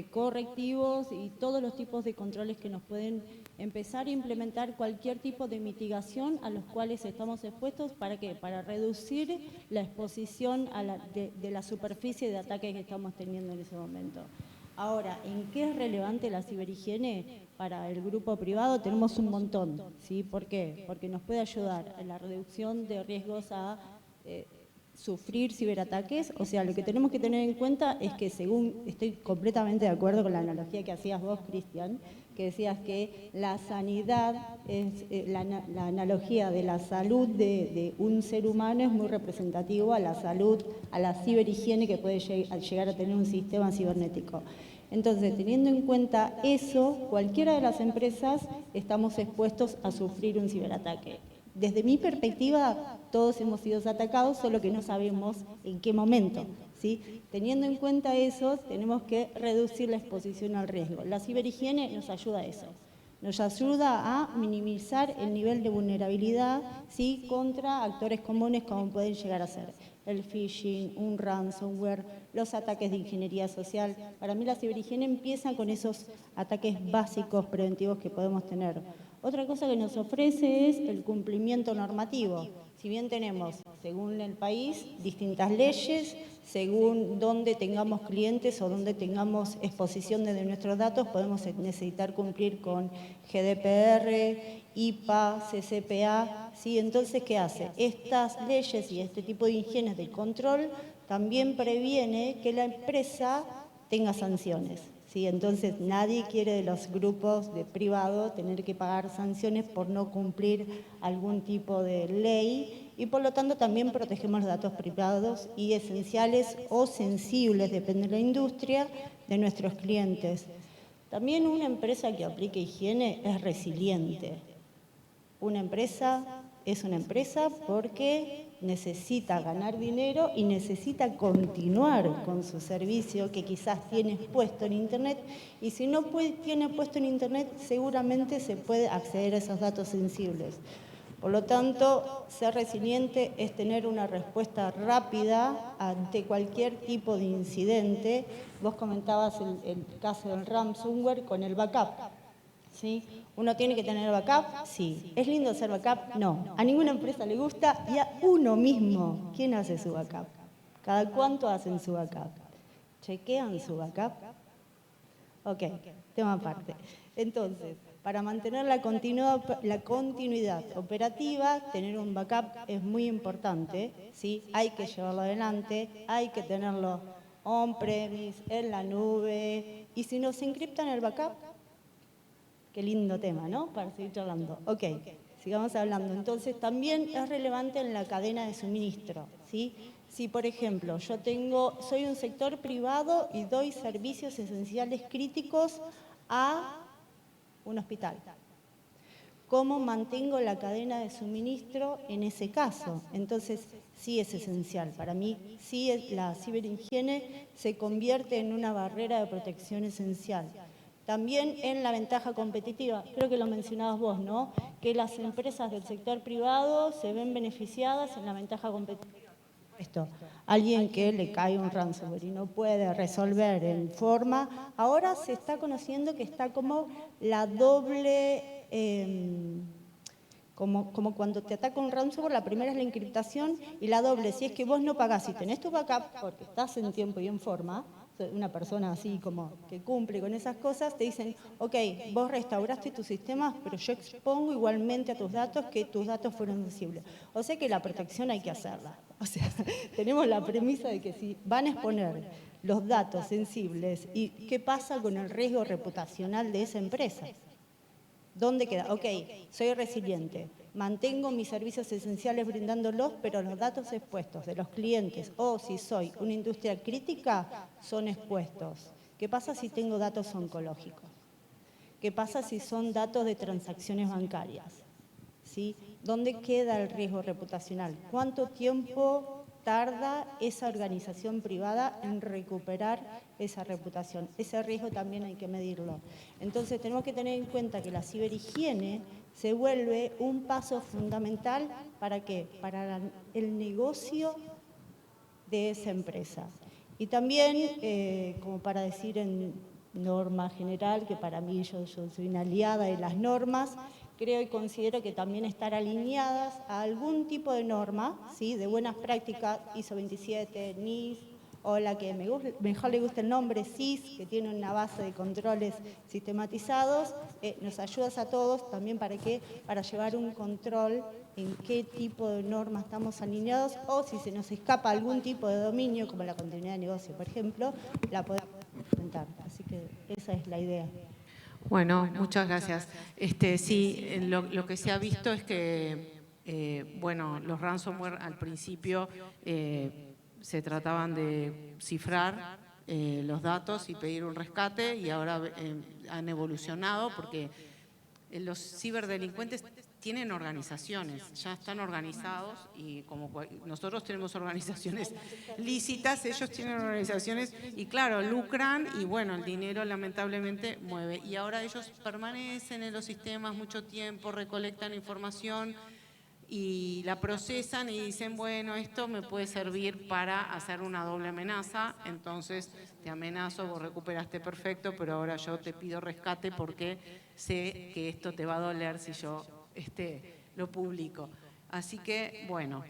correctivos y todos los tipos de controles que nos pueden empezar a implementar cualquier tipo de mitigación a los cuales estamos expuestos. ¿Para qué? Para reducir la exposición de la superficie de ataque que estamos teniendo en ese momento. Ahora, ¿en qué es relevante la ciberhigiene para el grupo privado? Tenemos un montón, ¿sí? ¿Por qué? Porque nos puede ayudar en la reducción de riesgos a sufrir ciberataques. O sea, lo que tenemos que tener en cuenta es que estoy completamente de acuerdo con la analogía que hacías vos, Cristian, que decías que la sanidad, la analogía de la salud de un ser humano es muy representativo a la salud, a la ciberhigiene que puede llegar a tener un sistema cibernético. Entonces, teniendo en cuenta eso, cualquiera de las empresas estamos expuestos a sufrir un ciberataque. Desde mi perspectiva, todos hemos sido atacados, solo que no sabemos en qué momento, ¿sí? Teniendo en cuenta eso, tenemos que reducir la exposición al riesgo. La ciberhigiene nos ayuda a eso. Nos ayuda a minimizar el nivel de vulnerabilidad, ¿sí?, contra actores comunes como pueden llegar a ser el phishing, un ransomware, los ataques de ingeniería social. Para mí la ciberhigiene empieza con esos ataques básicos preventivos que podemos tener. Otra cosa que nos ofrece es el cumplimiento normativo. Si bien tenemos, según el país, distintas leyes, según dónde tengamos clientes o dónde tengamos exposición de nuestros datos, podemos necesitar cumplir con GDPR, IPA, CCPA, ¿sí? Entonces, ¿qué hace? Estas leyes y este tipo de higienes de control también previene que la empresa tenga sanciones, ¿sí? Entonces, nadie quiere de los grupos de privado tener que pagar sanciones por no cumplir algún tipo de ley y, por lo tanto, también protegemos los datos privados y esenciales o sensibles, depende de la industria, de nuestros clientes. También una empresa que aplique higiene es resiliente. Una empresa es una empresa porque necesita ganar dinero y necesita continuar con su servicio que quizás tiene puesto en Internet, y si no tiene puesto en Internet seguramente se puede acceder a esos datos sensibles. Por lo tanto, ser resiliente es tener una respuesta rápida ante cualquier tipo de incidente. Vos comentabas el caso del ransomware con el backup, ¿sí? ¿Uno tiene que tener backup? Sí. ¿Es lindo hacer backup? No. A ninguna empresa le gusta y a uno mismo. ¿Quién hace su backup? ¿Cada cuánto hacen su backup? ¿Chequean su backup? Ok, tema aparte. Entonces, para mantener la continuidad operativa, tener un backup es muy importante, ¿sí? Hay que llevarlo adelante, hay que tenerlo on-premise, en la nube, y si nos encriptan el backup, qué lindo tema, ¿no? Para seguir charlando. Ok, sigamos hablando. Entonces, también es relevante en la cadena de suministro, ¿sí? Si, por ejemplo, soy un sector privado y doy servicios esenciales críticos a un hospital, ¿cómo mantengo la cadena de suministro en ese caso? Entonces, sí es esencial. Para mí, sí la ciberhigiene se convierte en una barrera de protección esencial. También en la ventaja competitiva, creo que lo mencionabas vos, ¿no? Que las empresas del sector privado se ven beneficiadas en la ventaja competitiva. Esto, alguien que le cae un ransomware y no puede resolver en forma, ahora se está conociendo que está como la doble, como cuando te ataca un ransomware, la primera es la encriptación y la doble, si es que vos no pagás y tenés tu backup porque estás en tiempo y en forma, una persona así como que cumple con esas cosas, te dicen, ok, vos restauraste tus sistemas, pero yo expongo igualmente a tus datos que tus datos fueron sensibles. O sea que la protección hay que hacerla. O sea, tenemos la premisa de que si van a exponer los datos sensibles, ¿y qué pasa con el riesgo reputacional de esa empresa? ¿Dónde queda? Ok, soy resiliente, mantengo mis servicios esenciales brindándolos, pero los datos expuestos de los clientes, o si soy una industria crítica, son expuestos. ¿Qué pasa si tengo datos oncológicos? ¿Qué pasa si son datos de transacciones bancarias? ¿Sí? ¿Dónde queda el riesgo reputacional? ¿Cuánto tiempo tarda esa organización privada en recuperar esa reputación? Ese riesgo también hay que medirlo. Entonces tenemos que tener en cuenta que la ciberhigiene se vuelve un paso fundamental ¿para qué? Para el negocio de esa empresa. Y también, como para decir en norma general, que para mí yo soy una aliada de las normas, creo y considero que también estar alineadas a algún tipo de norma, ¿sí? De buenas prácticas, ISO 27, NIS, o la que mejor le gusta el nombre, SIS, que tiene una base de controles sistematizados, nos ayudas a todos también para llevar un control en qué tipo de normas estamos alineados, o si se nos escapa algún tipo de dominio, como la continuidad de negocio, por ejemplo, la podemos implementar. Así que esa es la idea. Bueno, muchas gracias. Sí, lo que se ha visto es que, bueno, los ransomware al principio se trataban de cifrar los datos y pedir un rescate, y ahora han evolucionado porque los ciberdelincuentes tienen organizaciones, ya están organizados, y como nosotros tenemos organizaciones lícitas, ellos tienen organizaciones y claro, lucran y bueno, el dinero lamentablemente mueve. Y ahora ellos permanecen en los sistemas mucho tiempo, recolectan información y la procesan y dicen, bueno, esto me puede servir para hacer una doble amenaza, entonces te amenazo, vos recuperaste perfecto, pero ahora yo te pido rescate porque sé que esto te va a doler si yo lo publico. Así que, bueno,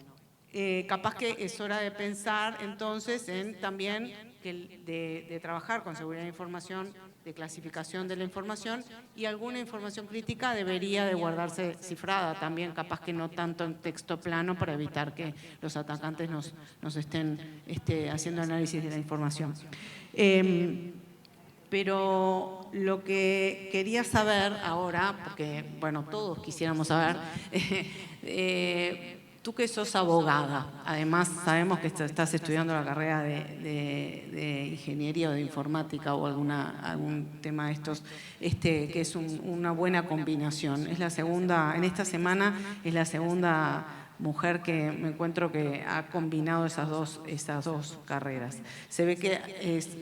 capaz que es hora de pensar entonces en también de trabajar con seguridad de información, de clasificación de la información, y alguna información crítica debería de guardarse cifrada también, capaz que no tanto en texto plano para evitar que los atacantes nos estén haciendo análisis de la información. Pero lo que quería saber ahora, porque bueno, todos quisiéramos saber, tú que sos abogada, además sabemos que estás estudiando la carrera de ingeniería o de informática o algún tema de estos, que es una buena combinación. Es la segunda, en esta semana es la segunda mujer que me encuentro que ha combinado esas dos carreras. Se ve que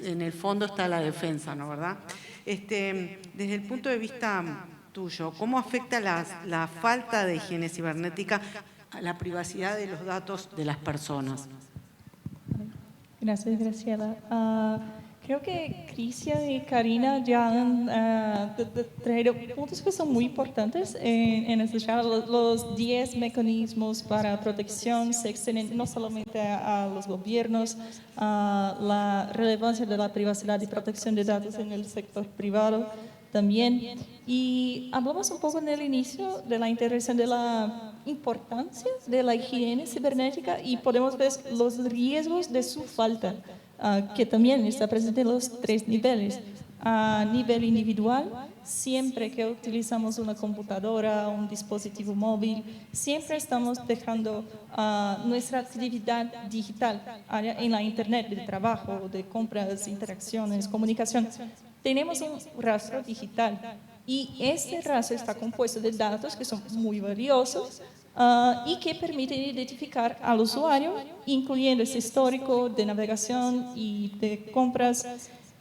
en el fondo está la defensa, ¿no, verdad? Desde el punto de vista tuyo, ¿cómo afecta la falta de higiene cibernética a la privacidad de los datos de las personas? Gracias, Graciela. Creo que Cristian y Karina ya han traído puntos que son muy importantes en esta charla. Los 10 mecanismos para protección se extienden no solamente a los gobiernos, a la relevancia de la privacidad y protección de datos en el sector privado también. Y hablamos un poco en el inicio de la intervención de la importancia de la higiene cibernética y podemos ver los riesgos de su falta, que también está presente en los 3 niveles. A nivel individual, siempre que utilizamos una computadora, un dispositivo móvil, siempre estamos dejando nuestra actividad digital en la internet, de trabajo, de compras, interacciones, comunicación. Tenemos un rastro digital y este rastro está compuesto de datos que son muy valiosos y que permiten identificar al usuario, incluyendo ese histórico de navegación y de compras.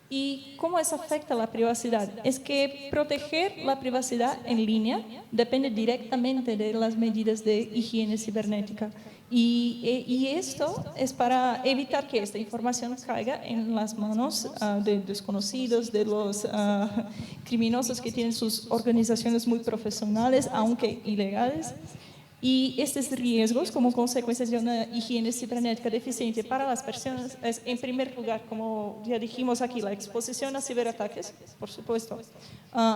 ¿Y cómo eso afecta la privacidad? Es que proteger la privacidad en línea depende directamente de las medidas de higiene cibernética. Y esto es para evitar que esta información caiga en las manos de desconocidos, de los criminosos que tienen sus organizaciones muy profesionales, aunque ilegales. Y estos riesgos, como consecuencias de una higiene cibernética deficiente para las personas, es, en primer lugar, como ya dijimos aquí, la exposición a ciberataques, por supuesto,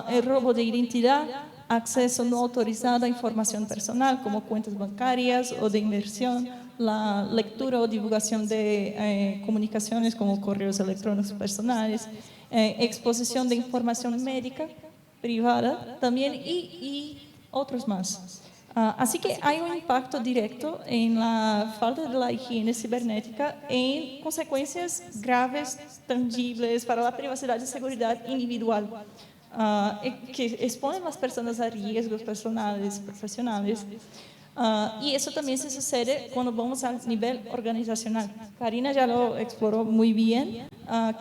el robo de identidad, acceso no autorizado a información personal, como cuentas bancarias o de inversión, la lectura o divulgación de comunicaciones, como correos electrónicos personales, exposición de información médica privada también y otros más. Así que hay un impacto directo en la falta de la higiene cibernética en consecuencias graves, tangibles para la privacidad y seguridad individual, que exponen a las personas a riesgos personales, profesionales. Y eso también se sucede cuando vamos al nivel organizacional. Karina ya lo exploró muy bien,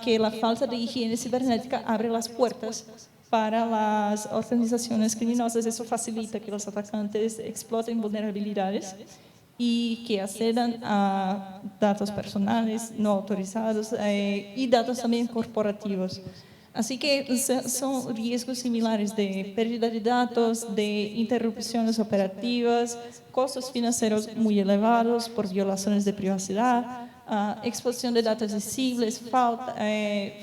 que la falta de higiene cibernética abre las puertas para las organizaciones criminosas. Eso facilita que los atacantes exploten vulnerabilidades y que accedan a datos personales no autorizados y datos también corporativos. Así que son riesgos similares de pérdida de datos, de interrupciones operativas, costos financieros muy elevados por violaciones de privacidad, exposición de datos sensibles,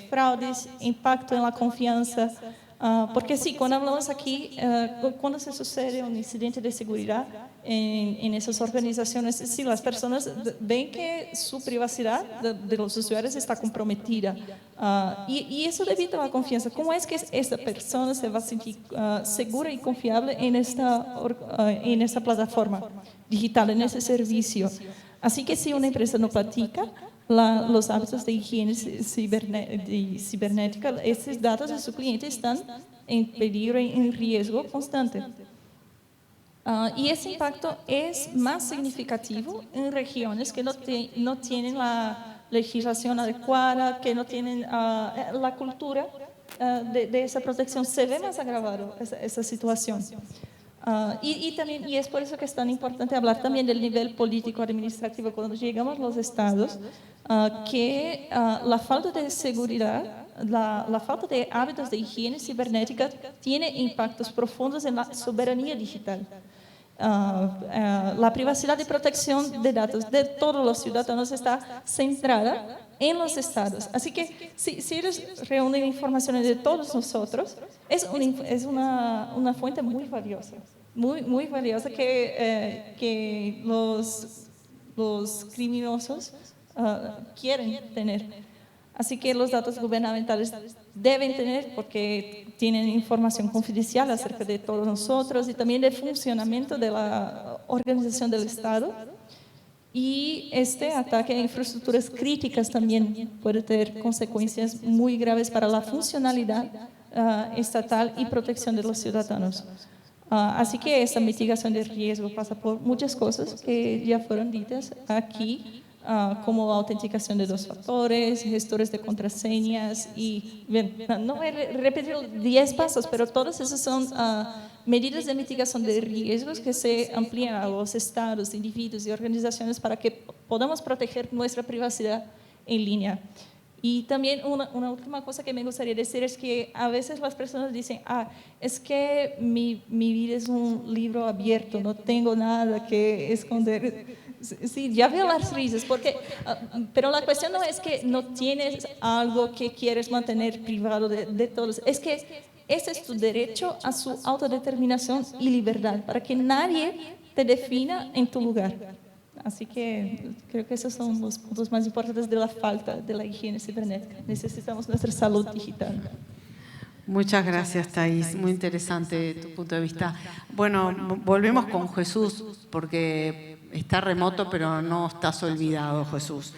fraudes, impacto en la confianza. Porque sí, cuando hablamos aquí, cuando se sucede un incidente de seguridad en esas organizaciones, sí, las personas ven que su privacidad de los usuarios está comprometida. Y eso debido a la confianza. ¿Cómo es que esta persona se va a sentir segura y confiable en esta plataforma digital, en ese servicio? Así que si una empresa no platica los hábitos de higiene cibernética, estos datos de su cliente están en peligro, en riesgo constante. Y ese impacto es más significativo en regiones que no tienen la legislación adecuada, que no tienen la cultura de esa protección. Se ve más agravado esa situación. Y es por eso que es tan importante hablar también del nivel político-administrativo cuando llegamos a los estados, que la falta de seguridad, la falta de hábitos de higiene cibernética tiene impactos profundos en la soberanía digital. La privacidad y protección de datos de todos los ciudadanos está centrada en los estados. Así que si ellos reúnen informaciones de todos nosotros, es una fuente muy valiosa, muy valiosa que los criminosos quieren tener. Así que los datos gubernamentales deben tener, porque tienen información confidencial acerca de todos nosotros y también del funcionamiento de la organización del Estado. Y este ataque a infraestructuras críticas también puede tener consecuencias muy graves para la funcionalidad estatal y protección de los ciudadanos. Así que esta mitigación de riesgo pasa por muchas cosas que ya fueron ditas aquí, como autenticación de 2 factores, gestores de contraseñas y, bien, no voy a repetir 10 pasos, pero todas esas son medidas de mitigación de riesgos que se amplían a los estados, individuos y organizaciones para que podamos proteger nuestra privacidad en línea. Y también una última cosa que me gustaría decir es que a veces las personas dicen, es que mi vida es un libro abierto, no tengo nada que esconder. Sí, ya veo las risas, pero la cuestión no es que no tienes algo que quieres mantener privado de todos, es que ese es tu derecho a su autodeterminación y libertad, para que nadie te defina en tu lugar. Así que creo que esos son los puntos más importantes de la falta de la higiene cibernética. Necesitamos nuestra salud digital. Muchas gracias, Thais. Muy interesante tu punto de vista. Bueno, volvemos con Jesús, porque está remoto, pero no estás olvidado, Jesús.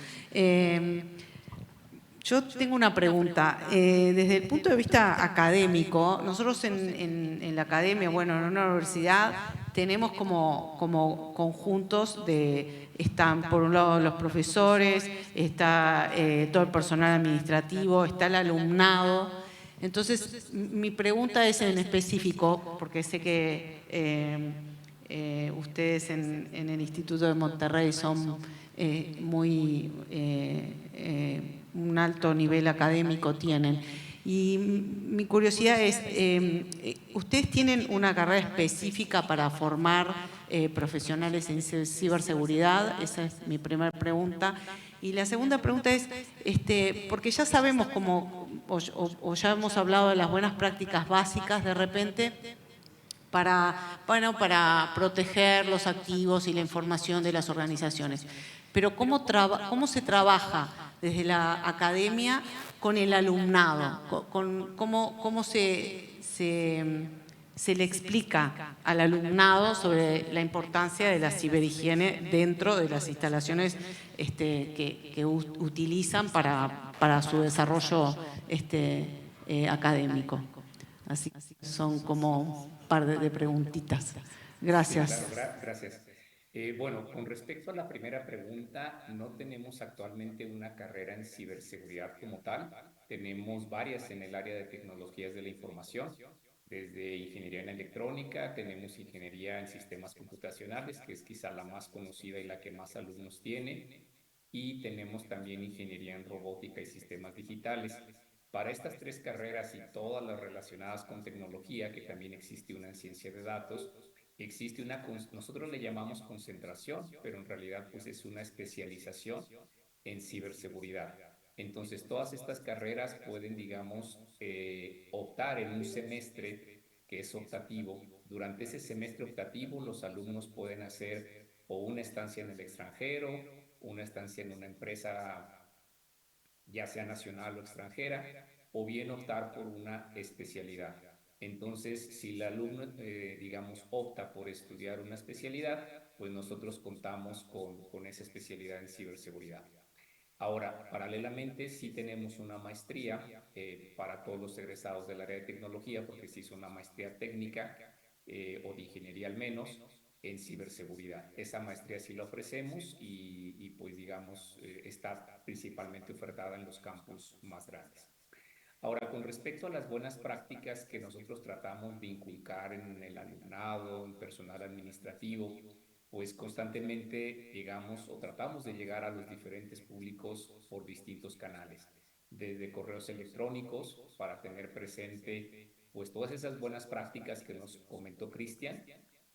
Yo tengo una pregunta. Desde el punto de vista académico, nosotros en la academia, bueno, en una universidad, tenemos como conjuntos están por un lado los profesores, está todo el personal administrativo, está el alumnado. Entonces, mi pregunta es en específico, porque sé que ustedes en el Instituto de Monterrey son un alto nivel académico tienen. Y mi curiosidad es, ¿ustedes tienen una carrera específica para formar profesionales en ciberseguridad? Esa es mi primera pregunta. Y la segunda pregunta es, porque ya sabemos o ya hemos hablado de las buenas prácticas básicas de repente, para proteger los activos y la información de las organizaciones. Pero ¿cómo se trabaja desde la academia con el alumnado? ¿Cómo se le explica al alumnado sobre la importancia de la ciberhigiene dentro de las instalaciones que utilizan para su desarrollo académico? Así que son como un par de preguntitas. Gracias. Sí, claro, gracias. Bueno, con respecto a la primera pregunta, no tenemos actualmente una carrera en ciberseguridad como tal. Tenemos varias en el área de tecnologías de la información, desde ingeniería en electrónica, tenemos ingeniería en sistemas computacionales, que es quizá la más conocida y la que más alumnos tiene, y tenemos también ingeniería en robótica y sistemas digitales. Para estas 3 carreras y todas las relacionadas con tecnología, que también existe una en ciencia de datos, existe nosotros le llamamos concentración, pero en realidad pues es una especialización en ciberseguridad. Entonces todas estas carreras pueden, digamos, optar en un semestre que es optativo. Durante ese semestre optativo los alumnos pueden hacer o una estancia en el extranjero, una estancia en una empresa ya sea nacional o extranjera, o bien optar por una especialidad. Entonces, si el alumno, digamos, opta por estudiar una especialidad, pues nosotros contamos con esa especialidad en ciberseguridad. Ahora, paralelamente, sí tenemos una maestría para todos los egresados del área de tecnología, porque se hizo una maestría técnica o de ingeniería al menos en ciberseguridad. Esa maestría sí la ofrecemos y pues digamos, está principalmente ofertada en los campus más grandes. Ahora, con respecto a las buenas prácticas que nosotros tratamos de inculcar en el alumnado, en personal administrativo, pues constantemente llegamos o tratamos de llegar a los diferentes públicos por distintos canales, desde correos electrónicos para tener presente pues todas esas buenas prácticas que nos comentó Cristian.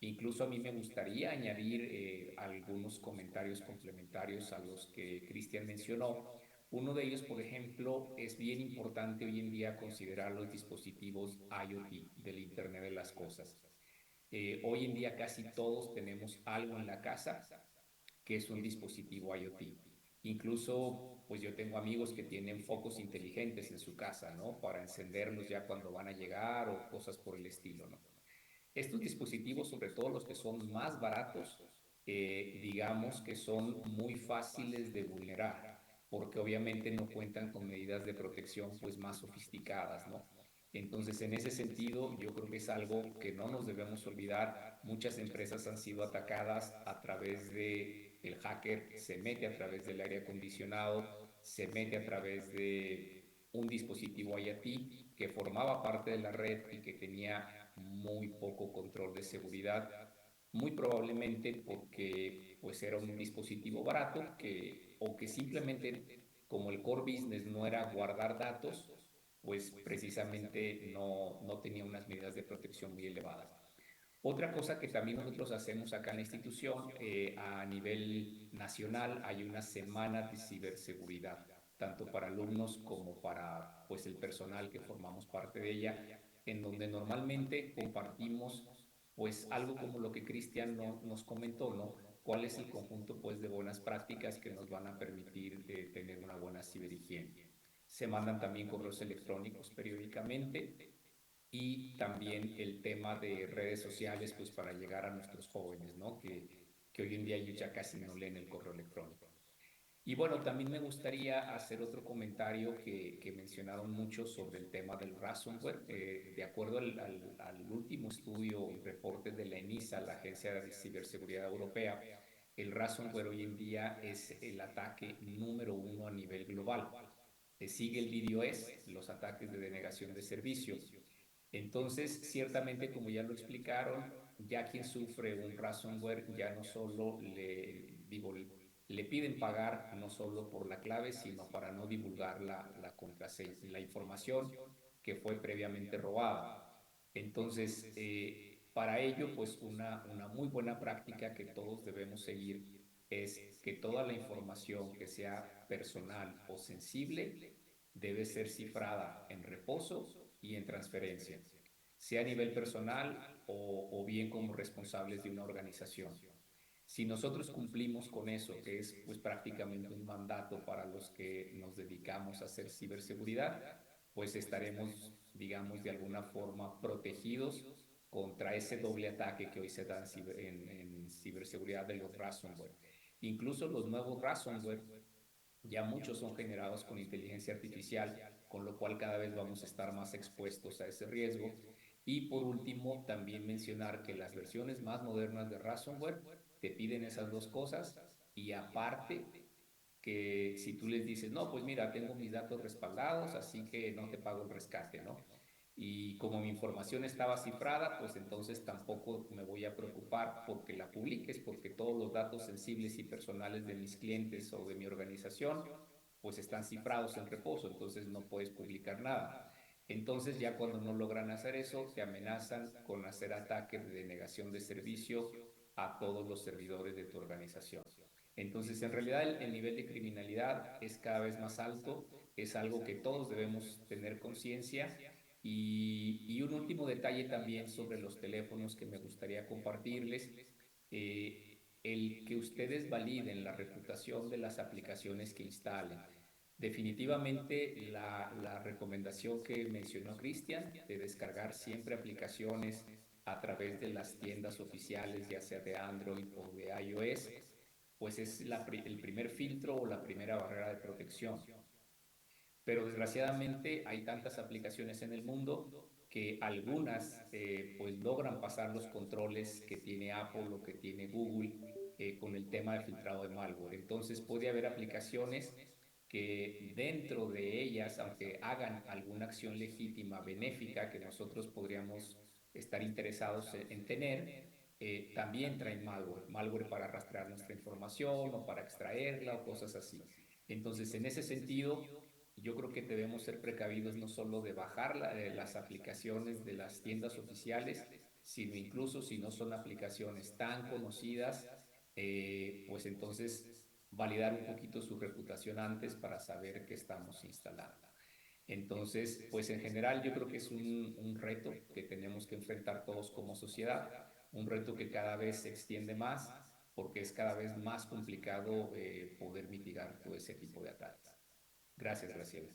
Incluso a mí me gustaría añadir algunos comentarios complementarios a los que Cristian mencionó. Uno de ellos, por ejemplo, es bien importante hoy en día considerar los dispositivos IoT del Internet de las Cosas. Hoy en día casi todos tenemos algo en la casa que es un dispositivo IoT. Incluso, pues yo tengo amigos que tienen focos inteligentes en su casa, ¿no? Para encenderlos ya cuando van a llegar o cosas por el estilo, ¿no? Estos dispositivos, sobre todo los que son más baratos, digamos que son muy fáciles de vulnerar, porque obviamente no cuentan con medidas de protección pues más sofisticadas, ¿no? Entonces, en ese sentido, yo creo que es algo que no nos debemos olvidar. Muchas empresas han sido atacadas a través de el hacker, se mete a través del aire acondicionado, se mete a través de un dispositivo IoT que formaba parte de la red y que tenía muy poco control de seguridad, muy probablemente porque pues era un dispositivo barato o que simplemente como el core business no era guardar datos, pues precisamente no tenía unas medidas de protección muy elevadas. Otra cosa que también nosotros hacemos acá en la institución, a nivel nacional, hay una semana de ciberseguridad, tanto para alumnos como para pues, el personal que formamos parte de ella, en donde normalmente compartimos pues algo como lo que Cristian nos comentó, ¿no? ¿Cuál es el conjunto pues de buenas prácticas que nos van a permitir tener una buena ciberhigiene? Se mandan también correos electrónicos periódicamente y también el tema de redes sociales, pues para llegar a nuestros jóvenes, ¿no? Que hoy en día ellos ya casi no leen el correo electrónico. Y bueno, también me gustaría hacer otro comentario que mencionaron mucho sobre el tema del ransomware. De acuerdo al último estudio y reporte de la ENISA, la Agencia de Ciberseguridad Europea, el ransomware hoy en día es el ataque número uno a nivel global. Sigue el DDoS, los ataques de denegación de servicio. Entonces, ciertamente, como ya lo explicaron, ya quien sufre un ransomware ya no solo le piden pagar no solo por la clave, sino para no divulgar la contraseña, la información que fue previamente robada. Entonces, para ello, pues una muy buena práctica que todos debemos seguir es que toda la información que sea personal o sensible debe ser cifrada en reposo y en transferencia, sea a nivel personal o bien como responsables de una organización. Si nosotros cumplimos con eso, que es pues prácticamente un mandato para los que nos dedicamos a hacer ciberseguridad, pues estaremos, digamos, de alguna forma protegidos contra ese doble ataque que hoy se da en ciberseguridad de los ransomware. Incluso los nuevos ransomware, ya muchos son generados con inteligencia artificial, con lo cual cada vez vamos a estar más expuestos a ese riesgo. Y por último, también mencionar que las versiones más modernas de ransomware te piden esas dos cosas y aparte que si tú les dices, no, pues mira, tengo mis datos respaldados, así que no te pago el rescate, ¿no? Y como mi información estaba cifrada, pues entonces tampoco me voy a preocupar porque la publiques, porque todos los datos sensibles y personales de mis clientes o de mi organización, pues están cifrados en reposo, entonces no puedes publicar nada. Entonces ya cuando no logran hacer eso, te amenazan con hacer ataques de denegación de servicio a todos los servidores de tu organización. Entonces, en realidad el nivel de criminalidad es cada vez más alto, es algo que todos debemos tener conciencia. Y un último detalle también sobre los teléfonos que me gustaría compartirles, el que ustedes validen la reputación de las aplicaciones que instalen. Definitivamente la recomendación que mencionó Cristian de descargar siempre aplicaciones a través de las tiendas oficiales, ya sea de Android o de iOS, pues es el primer filtro o la primera barrera de protección. Pero desgraciadamente hay tantas aplicaciones en el mundo que algunas pues logran pasar los controles que tiene Apple o que tiene Google con el tema de filtrado de malware. Entonces puede haber aplicaciones que dentro de ellas, aunque hagan alguna acción legítima, benéfica, que nosotros podríamos estar interesados en tener, también traen malware para rastrear nuestra información o para extraerla o cosas así. Entonces, en ese sentido, yo creo que debemos ser precavidos no solo de bajar las aplicaciones de las tiendas oficiales, sino incluso si no son aplicaciones tan conocidas, pues entonces validar un poquito su reputación antes para saber qué estamos instalando. Entonces, pues en general yo creo que es un reto que tenemos que enfrentar todos como sociedad, un reto que cada vez se extiende más porque es cada vez más complicado poder mitigar todo ese tipo de ataques. Gracias, Graciela.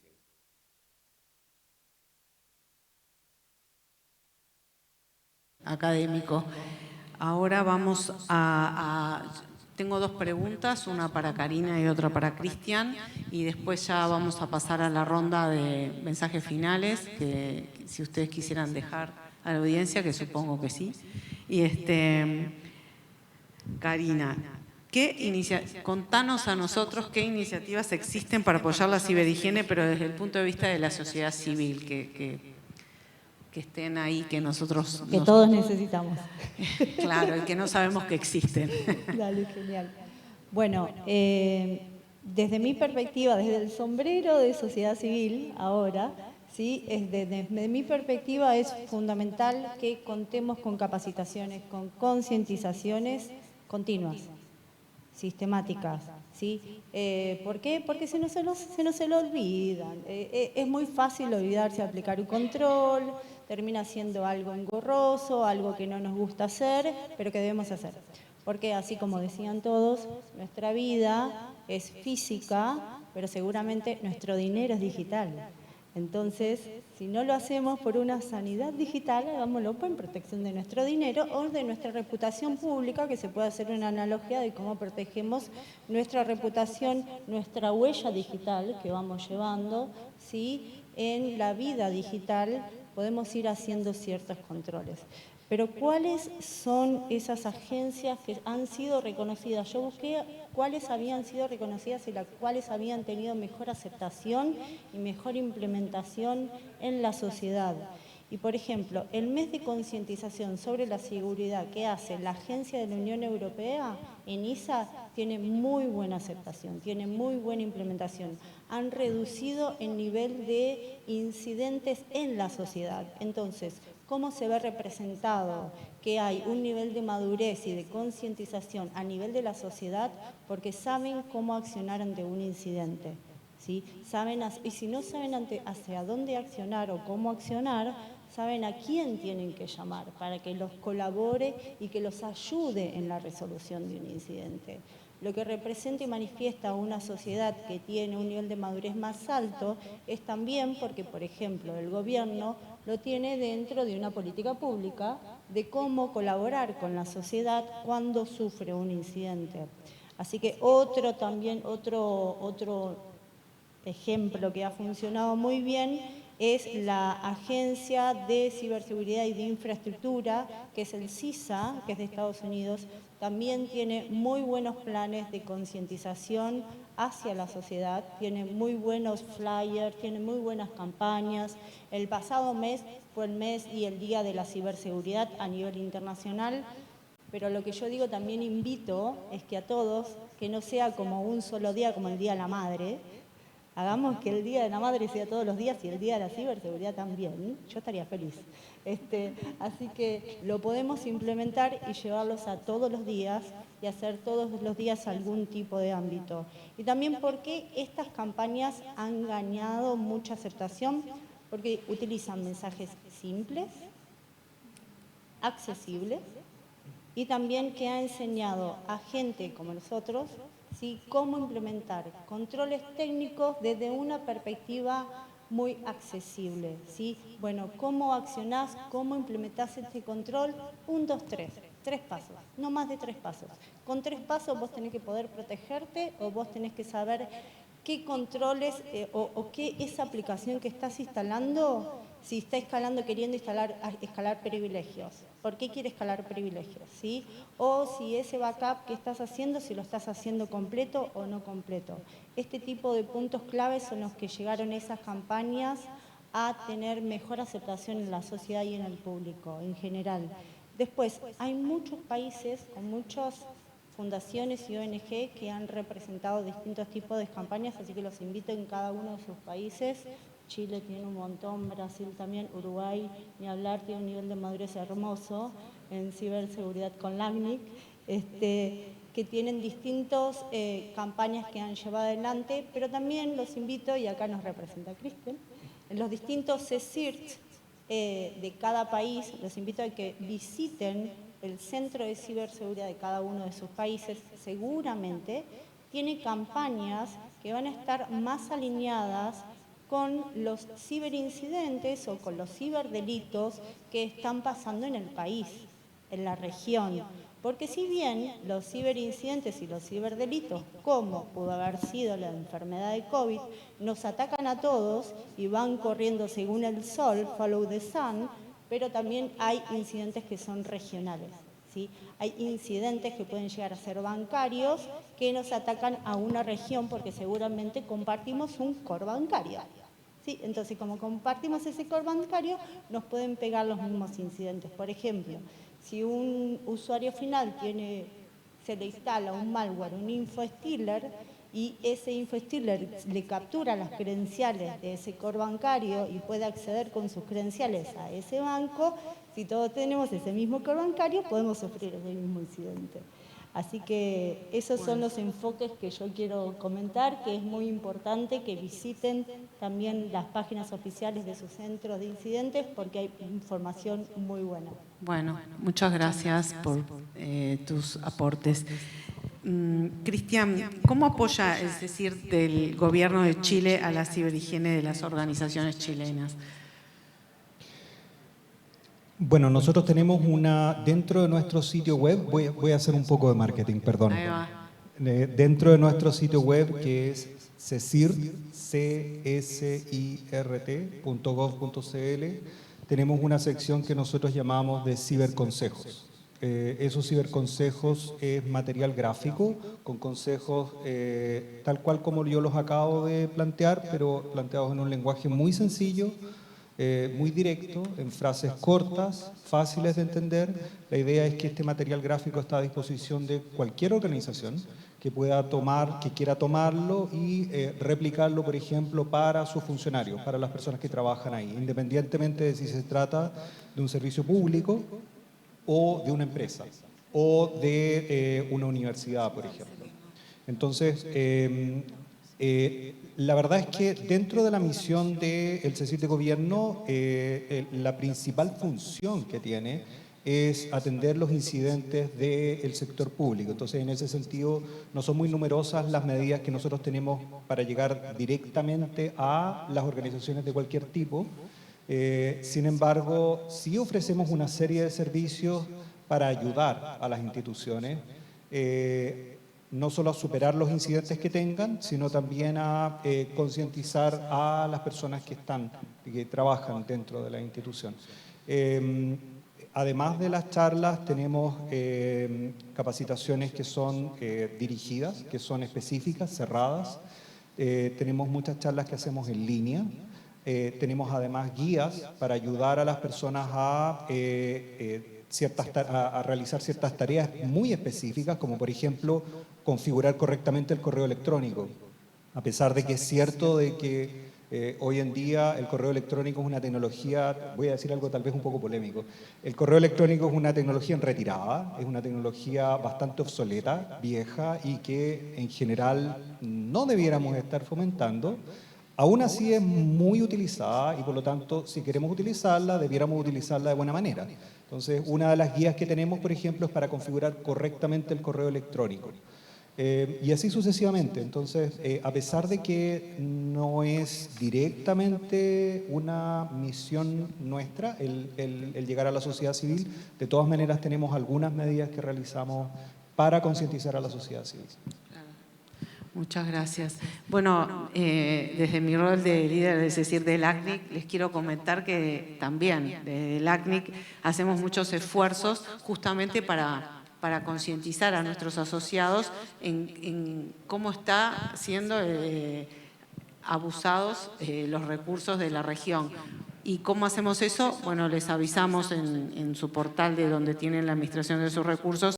Académico. Ahora vamos tengo dos preguntas, una para Karina y otra para Cristian, y después ya vamos a pasar a la ronda de mensajes finales, que si ustedes quisieran dejar a la audiencia, que supongo que sí. Y Karina, contanos a nosotros qué iniciativas existen para apoyar la ciberhigiene, pero desde el punto de vista de la sociedad civil, que estén ahí, que nosotros... Que todos necesitamos. Claro, y que no sabemos que existen. Dale, genial. Bueno, desde mi perspectiva, desde el sombrero de sociedad civil, ahora, ¿sí? Desde mi perspectiva es fundamental que contemos con capacitaciones, con concientizaciones continuas, sistemáticas, ¿sí? ¿Por qué? Porque se nos lo olvidan. Es muy fácil olvidarse de aplicar un control, termina siendo algo engorroso, algo que no nos gusta hacer, pero que debemos hacer. Porque así como decían todos, nuestra vida es física, pero seguramente nuestro dinero es digital. Entonces, si no lo hacemos por una sanidad digital, hagámoslo por protección de nuestro dinero o de nuestra reputación pública, que se puede hacer una analogía de cómo protegemos nuestra reputación, nuestra huella digital que vamos llevando, ¿sí? En la vida digital podemos ir haciendo ciertos controles. Pero ¿cuáles son esas agencias que han sido reconocidas? Yo busqué cuáles habían sido reconocidas y las cuales habían tenido mejor aceptación y mejor implementación en la sociedad. Y, por ejemplo, el mes de concientización sobre la seguridad que hace la Agencia de la Unión Europea, ENISA, tiene muy buena aceptación, tiene muy buena implementación. Han reducido el nivel de incidentes en la sociedad. Entonces, ¿cómo se ve representado que hay un nivel de madurez y de concientización a nivel de la sociedad? Porque saben cómo accionar ante un incidente, ¿sí? Y si no saben hacia dónde accionar o cómo accionar, saben a quién tienen que llamar para que los colabore y que los ayude en la resolución de un incidente. Lo que representa y manifiesta una sociedad que tiene un nivel de madurez más alto es también porque, por ejemplo, el gobierno lo tiene dentro de una política pública de cómo colaborar con la sociedad cuando sufre un incidente. Así que otro ejemplo que ha funcionado muy bien es la Agencia de Ciberseguridad y de Infraestructura, que es el CISA, que es de Estados Unidos. También tiene muy buenos planes de concientización hacia la sociedad, tiene muy buenos flyers, tiene muy buenas campañas. El pasado mes fue el mes y el día de la ciberseguridad a nivel internacional. Pero lo que yo digo, también invito, es que a todos, que no sea como un solo día, como el Día de la Madre, hagamos que el Día de la Madre sea todos los días y el Día de la Ciberseguridad también. Yo estaría feliz. Así que lo podemos implementar y llevarlos a todos los días y hacer todos los días algún tipo de ámbito. Y también porque estas campañas han ganado mucha aceptación, porque utilizan mensajes simples, accesibles, y también que ha enseñado a gente como nosotros, ¿sí?, cómo implementar controles técnicos desde una perspectiva muy accesible, ¿sí? Bueno, ¿cómo accionás, cómo implementás este control? 1, 2, 3. 3 pasos, no más de 3 pasos. Con 3 pasos vos tenés que poder protegerte o vos tenés que saber qué controles o qué esa aplicación que estás instalando, si está queriendo escalar privilegios. ¿Por qué quiere escalar privilegios? ¿Sí? O si ese backup que estás haciendo, si lo estás haciendo completo o no completo. Este tipo de puntos claves son los que llegaron esas campañas a tener mejor aceptación en la sociedad y en el público en general. Después, hay muchos países con muchas fundaciones y ONG que han representado distintos tipos de campañas, así que los invito en cada uno de sus países. Chile tiene un montón, Brasil también, Uruguay, ni hablar, tiene un nivel de madurez hermoso en ciberseguridad con LACNIC, que tienen distintas campañas que han llevado adelante, pero también los invito, y acá nos representa Cristian, en los distintos CSIRT de cada país, los invito a que visiten el Centro de Ciberseguridad de cada uno de sus países. Seguramente tiene campañas que van a estar más alineadas con los ciberincidentes o con los ciberdelitos que están pasando en el país, en la región. Porque si bien los ciberincidentes y los ciberdelitos, como pudo haber sido la enfermedad de COVID, nos atacan a todos y van corriendo según el sol, follow the sun, pero también hay incidentes que son regionales, ¿sí? Hay incidentes que pueden llegar a ser bancarios que nos atacan a una región porque seguramente compartimos un core bancario. ¿Sí? Entonces, como compartimos ese core bancario, nos pueden pegar los mismos incidentes. Por ejemplo, si un usuario final se le instala un malware, un infostealer, y ese infostealer le captura las credenciales de ese core bancario y puede acceder con sus credenciales a ese banco, si todos tenemos ese mismo core bancario, podemos sufrir ese mismo incidente. Así que esos son los enfoques que yo quiero comentar, que es muy importante que visiten también las páginas oficiales de sus centros de incidentes porque hay información muy buena. Bueno, muchas gracias por tus aportes. Cristian, ¿cómo apoya el CSIRT del Gobierno de Chile a la ciberhigiene de las organizaciones chilenas? Bueno, nosotros tenemos dentro de nuestro sitio web, voy a hacer un poco de marketing, perdón. Ahí va. Dentro de nuestro sitio web, que es csirt.gov.cl, tenemos una sección que nosotros llamamos de ciberconsejos. Esos ciberconsejos es material gráfico, con consejos tal cual como yo los acabo de plantear, pero planteados en un lenguaje muy sencillo, muy directo, en frases cortas, fáciles de entender. La idea es que este material gráfico está a disposición de cualquier organización que quiera tomarlo y replicarlo, por ejemplo, para sus funcionarios, para las personas que trabajan ahí, independientemente de si se trata de un servicio público o de una empresa o de una universidad, por ejemplo. Entonces, la verdad es que dentro de la misión del CSIRT de gobierno, la principal función que tiene es atender los incidentes del sector público. Entonces, en ese sentido, no son muy numerosas las medidas que nosotros tenemos para llegar directamente a las organizaciones de cualquier tipo. Sin embargo, sí ofrecemos una serie de servicios para ayudar a las instituciones, no solo a superar los incidentes que tengan, sino también a concientizar a las personas que trabajan dentro de la institución. Además de las charlas, tenemos capacitaciones que son dirigidas, que son específicas, cerradas. Tenemos muchas charlas que hacemos en línea. Tenemos además guías para ayudar a las personas a realizar ciertas tareas muy específicas, como por ejemplo configurar correctamente el correo electrónico. A pesar de que es cierto de que hoy en día el correo electrónico es una tecnología, voy a decir algo tal vez un poco polémico, el correo electrónico es una tecnología en retirada, es una tecnología bastante obsoleta, vieja y que en general no debiéramos estar fomentando. Aún así es muy utilizada y por lo tanto si queremos utilizarla debiéramos utilizarla de buena manera. Entonces una de las guías que tenemos, por ejemplo, es para configurar correctamente el correo electrónico. Y así sucesivamente. Entonces, a pesar de que no es directamente una misión nuestra el llegar a la sociedad civil, de todas maneras tenemos algunas medidas que realizamos para concientizar a la sociedad civil. Muchas gracias. Bueno, desde mi rol de líder, es decir, del ACNIC, les quiero comentar que también desde el ACNIC hacemos muchos esfuerzos justamente para concientizar a nuestros asociados en cómo está siendo abusados los recursos de la región. ¿Y cómo hacemos eso? Bueno, les avisamos en su portal de donde tienen la administración de sus recursos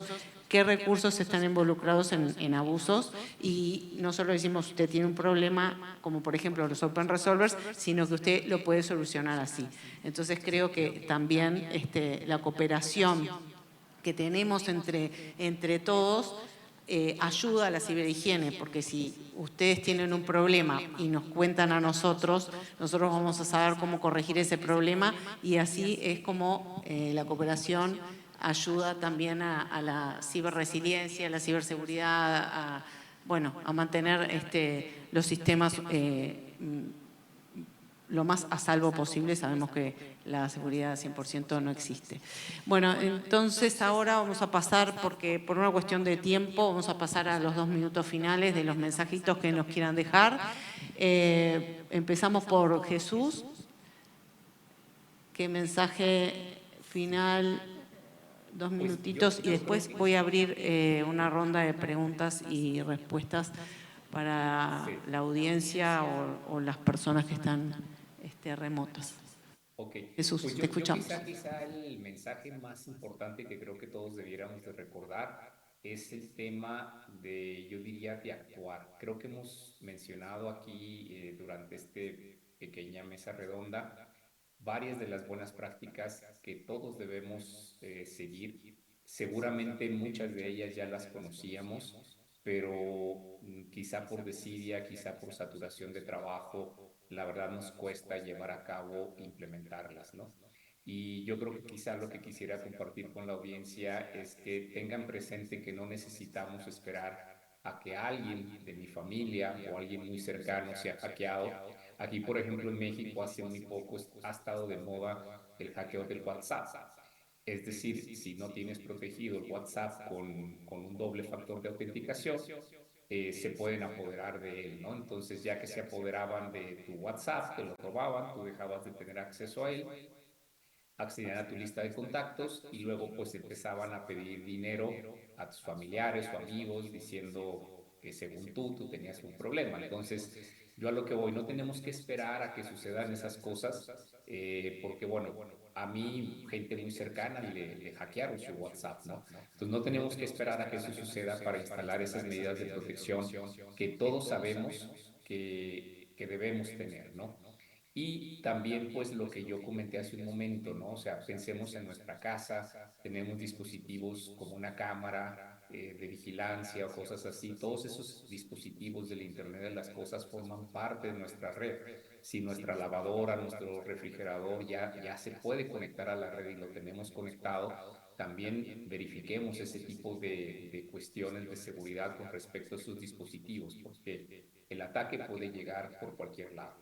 qué recursos están involucrados en abusos, y no solo decimos usted tiene un problema, como por ejemplo los Open Resolvers, sino que usted lo puede solucionar así. Entonces creo que también la cooperación que tenemos entre todos ayuda a la ciberhigiene, porque si ustedes tienen un problema y nos cuentan a nosotros, nosotros vamos a saber cómo corregir ese problema, y así es como la cooperación ayuda también a la ciberresiliencia, a la ciberseguridad, a mantener los sistemas lo más a salvo posible. Sabemos que la seguridad 100% no existe. Bueno, entonces ahora vamos a pasar, porque por una cuestión de tiempo, vamos a pasar a los 2 minutos finales de los mensajitos que nos quieran dejar. Empezamos por Jesús. ¿Qué mensaje final? 2 minutitos, y después voy a abrir una ronda de preguntas y respuestas para la audiencia o las personas que están remotas. Ok, Jesús, pues te escuchamos. quizá el mensaje más importante que creo que todos debiéramos de recordar es el tema de, yo diría, de actuar. Creo que hemos mencionado aquí durante esta pequeña mesa redonda varias de las buenas prácticas que todos debemos seguir. Seguramente muchas de ellas ya las conocíamos, pero quizá por desidia, quizá por saturación de trabajo, la verdad nos cuesta llevar a cabo, implementarlas, ¿no? Y yo creo que quizá lo que quisiera compartir con la audiencia es que tengan presente que no necesitamos esperar a que alguien de mi familia o alguien muy cercano sea hackeado. Aquí, por ejemplo, en México hace muy poco ha estado de moda el hackeo del WhatsApp. Es decir, si no tienes protegido el WhatsApp con un doble factor de autenticación, se pueden apoderar de él, ¿no? Entonces, ya que se apoderaban de tu WhatsApp, te lo robaban, tú dejabas de tener acceso a él, accedían a tu lista de contactos y luego pues empezaban a pedir dinero a tus familiares o amigos diciendo que según tú tenías un problema. Entonces, yo a lo que voy, no tenemos que esperar a que sucedan esas cosas, porque bueno, a mí gente muy cercana le hackearon su WhatsApp, ¿no? Entonces no tenemos que esperar a que eso suceda para instalar esas medidas de protección que todos sabemos que debemos tener, ¿no? Y también, pues, lo que yo comenté hace un momento, ¿no? O sea, pensemos en nuestra casa, tenemos dispositivos como una cámara de vigilancia o cosas así. Todos esos dispositivos del Internet de las cosas forman parte de nuestra red. Si nuestra lavadora, nuestro refrigerador ya se puede conectar a la red y lo tenemos conectado, también verifiquemos ese tipo de cuestiones de seguridad con respecto a sus dispositivos, porque el ataque puede llegar por cualquier lado.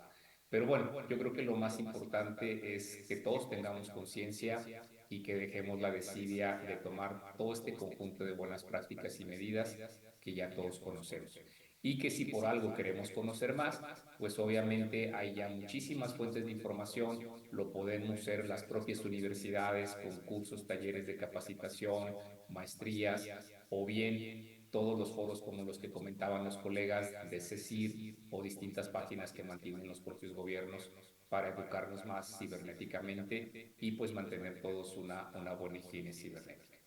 Pero bueno, yo creo que lo más importante es que todos tengamos conciencia y que dejemos la desidia de tomar todo este conjunto de buenas prácticas y medidas que ya todos conocemos. Y que si por algo queremos conocer más, pues obviamente hay ya muchísimas fuentes de información, lo podemos hacer las propias universidades con cursos, talleres de capacitación, maestrías, o bien todos los foros como los que comentaban los colegas de CECIR o distintas páginas que mantienen los propios gobiernos para educarnos más cibernéticamente y pues mantener todos una buena higiene cibernética.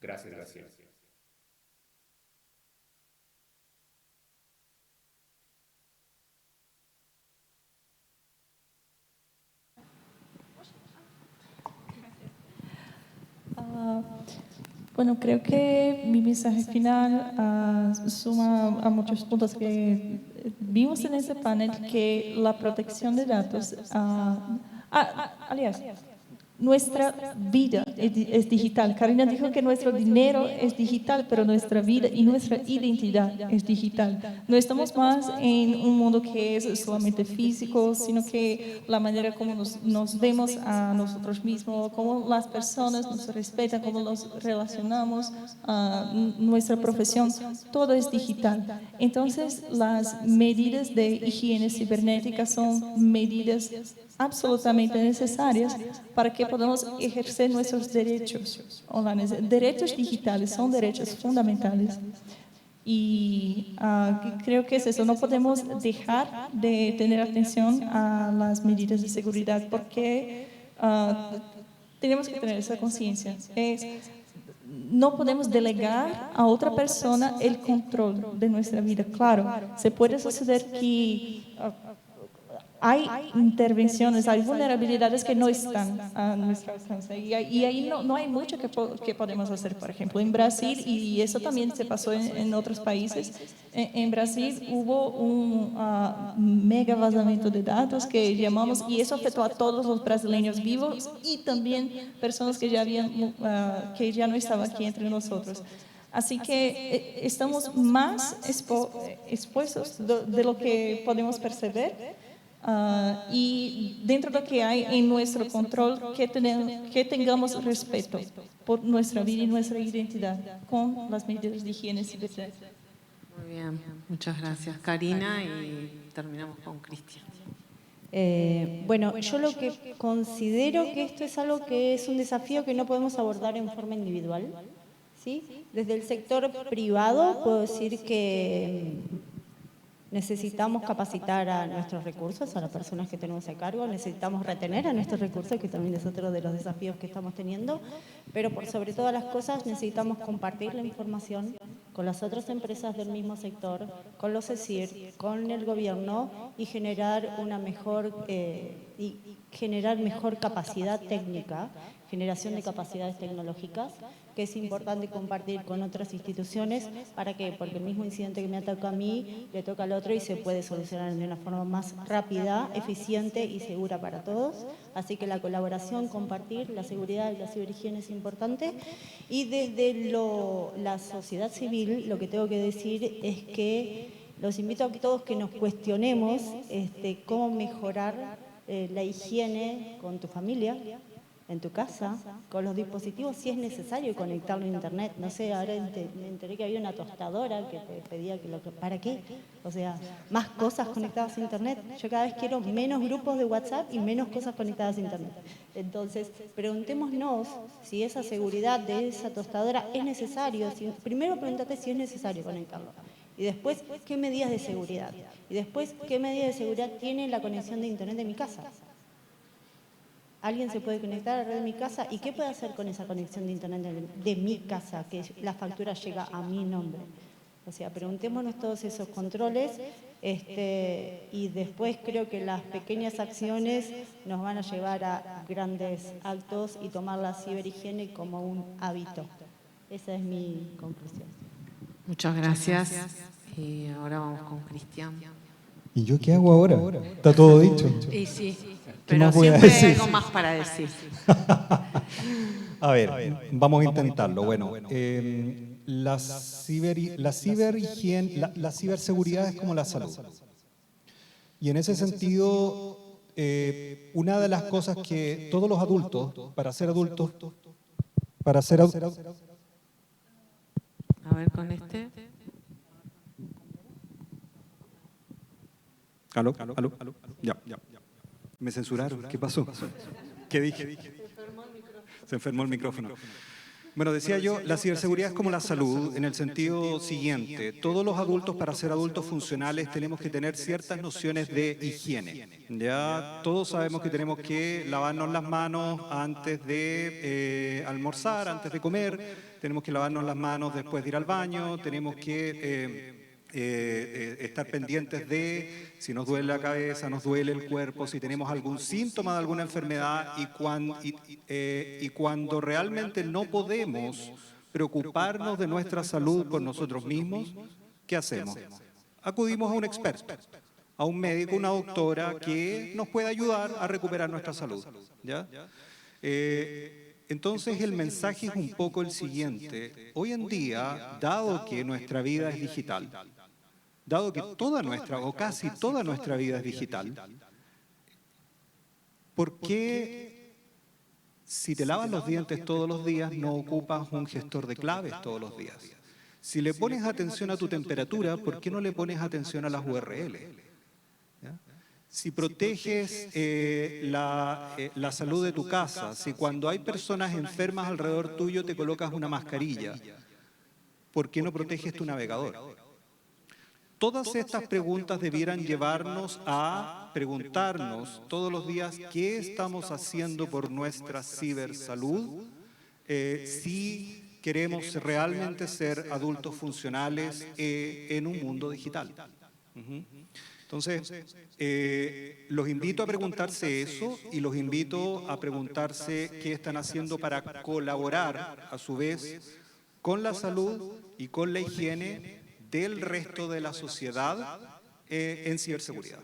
Gracias, gracias. Bueno, creo que mi mensaje final suma a muchos puntos que vimos en ese panel, que la protección de datos, aliás, nuestra vida es digital. Karina dijo que nuestro dinero es digital, pero nuestra vida y nuestra identidad es digital. No estamos más en un mundo que es solamente físico, sino que la manera como nos vemos a nosotros mismos, cómo las personas nos respetan, cómo nos relacionamos, nuestra profesión, todo es digital. Entonces, las medidas de higiene cibernética son medidas absolutamente necesarias para que podamos ejercer nuestros derechos online. Derechos digitales son derechos fundamentales. Y creo que es eso, no podemos dejar de tener atención a las medidas de seguridad porque tenemos que tener esa conciencia. No podemos delegar a otra persona el control de nuestra vida. Claro, se puede suceder que hay intervenciones, hay vulnerabilidades que no están a nuestro alcance y ahí no hay mucho que podemos hacer. Por ejemplo, en Brasil, y eso también se pasó en otros países, en Brasil hubo un mega vazamiento de datos que llamamos, y eso afectó a todos los brasileños vivos y también personas que ya no estaban aquí entre nosotros. Así que estamos más expuestos de lo que podemos perceber. Y dentro de lo que hay en nuestro control, que tengamos respeto por nuestra vida y nuestra identidad con las medidas de higiene cibernética. Muy bien, muchas gracias, Karina, y terminamos con Cristian. Bueno, yo lo que considero que esto es algo que es un desafío que no podemos abordar en forma individual, ¿sí? Desde el sector privado puedo decir que necesitamos capacitar a nuestros recursos, a las personas que tenemos a cargo, necesitamos retener a nuestros recursos, que también es otro de los desafíos que estamos teniendo, pero por sobre todas las cosas necesitamos compartir la información con las otras empresas del mismo sector, con los ESIR, con el gobierno y generar una mejor capacidad técnica, generación de capacidades tecnológicas, que es importante compartir con otras instituciones. ¿Para qué? Porque el mismo incidente que me toca a mí, le toca al otro y se puede solucionar de una forma más rápida, eficiente y segura para todos. Así que la colaboración, compartir, la seguridad y la ciberhigiene es importante. Y desde la sociedad civil, lo que tengo que decir es que los invito a todos que nos cuestionemos cómo mejorar la higiene con tu familia, en tu casa, con los dispositivos, si es necesario conectarlo a internet. No sé, ahora me enteré que había una tostadora que te pedía ¿para qué? O sea, más cosas conectadas a internet. Yo cada vez quiero menos grupos de WhatsApp y menos cosas conectadas a internet. Entonces, preguntémonos si esa seguridad de esa tostadora es necesario. Primero pregúntate si es necesario conectarlo. Y después, ¿qué medidas de seguridad? Y después, ¿qué medidas de seguridad tiene la conexión de internet de mi casa? Alguien se puede conectar a la red de mi casa, ¿y qué puede hacer con esa conexión de internet de mi casa? Que la factura llega a mi nombre. O sea, preguntémonos todos esos controles y después creo que las pequeñas acciones nos van a llevar a grandes actos y tomar la ciberhigiene como un hábito. Esa es mi conclusión. Muchas gracias. Y ahora vamos con Cristian. ¿Y yo qué hago ahora? Está todo dicho. Y sí, ¿Qué pero más voy a siempre hay decir? algo más para decir. A ver, vamos a intentarlo. Bueno, la ciberseguridad es como la salud. Y en ese sentido, una de las cosas que todos los adultos, para ser adultos, A ver, con este. ¿Aló? Ya. ¿Me censuraron? ¿Qué pasó? ¿Qué dije? Se enfermó el micrófono. Bueno, decía yo, la ciberseguridad es como la salud en el sentido siguiente. Todos los adultos, para ser adultos funcionales, tenemos que tener ciertas nociones de higiene. Ya todos sabemos que tenemos que lavarnos las manos antes de almorzar, antes de comer. Tenemos que lavarnos las manos después de ir al baño. Tenemos que estar pendientes de si nos duele la cabeza, nos duele el cuerpo, si tenemos algún síntoma de alguna enfermedad y cuando realmente no podemos preocuparnos de nuestra salud por nosotros mismos, ¿qué hacemos? Acudimos a un experto, a un médico, una doctora que nos pueda ayudar a recuperar nuestra salud, ¿ya? Entonces el mensaje es un poco el siguiente. Hoy en día, dado que nuestra vida es digital, dado que toda nuestra, o casi toda nuestra vida es digital, ¿por qué si te lavas los dientes todos los días no ocupas un gestor de claves todos los días? Si le pones atención a tu temperatura, ¿por qué no le pones atención a las URL? ¿Ya? Si proteges la salud de tu casa, si cuando hay personas enfermas alrededor tuyo te colocas una mascarilla, ¿por qué no proteges tu navegador? Todas estas preguntas debieran llevarnos a preguntarnos todos los días qué estamos haciendo por nuestra cibersalud, si queremos realmente ser adultos funcionales en un mundo digital. Entonces, los invito a preguntarse eso y los invito a preguntarse qué están haciendo para colaborar, a su vez, con la salud y con la higiene del resto de la sociedad en ciberseguridad.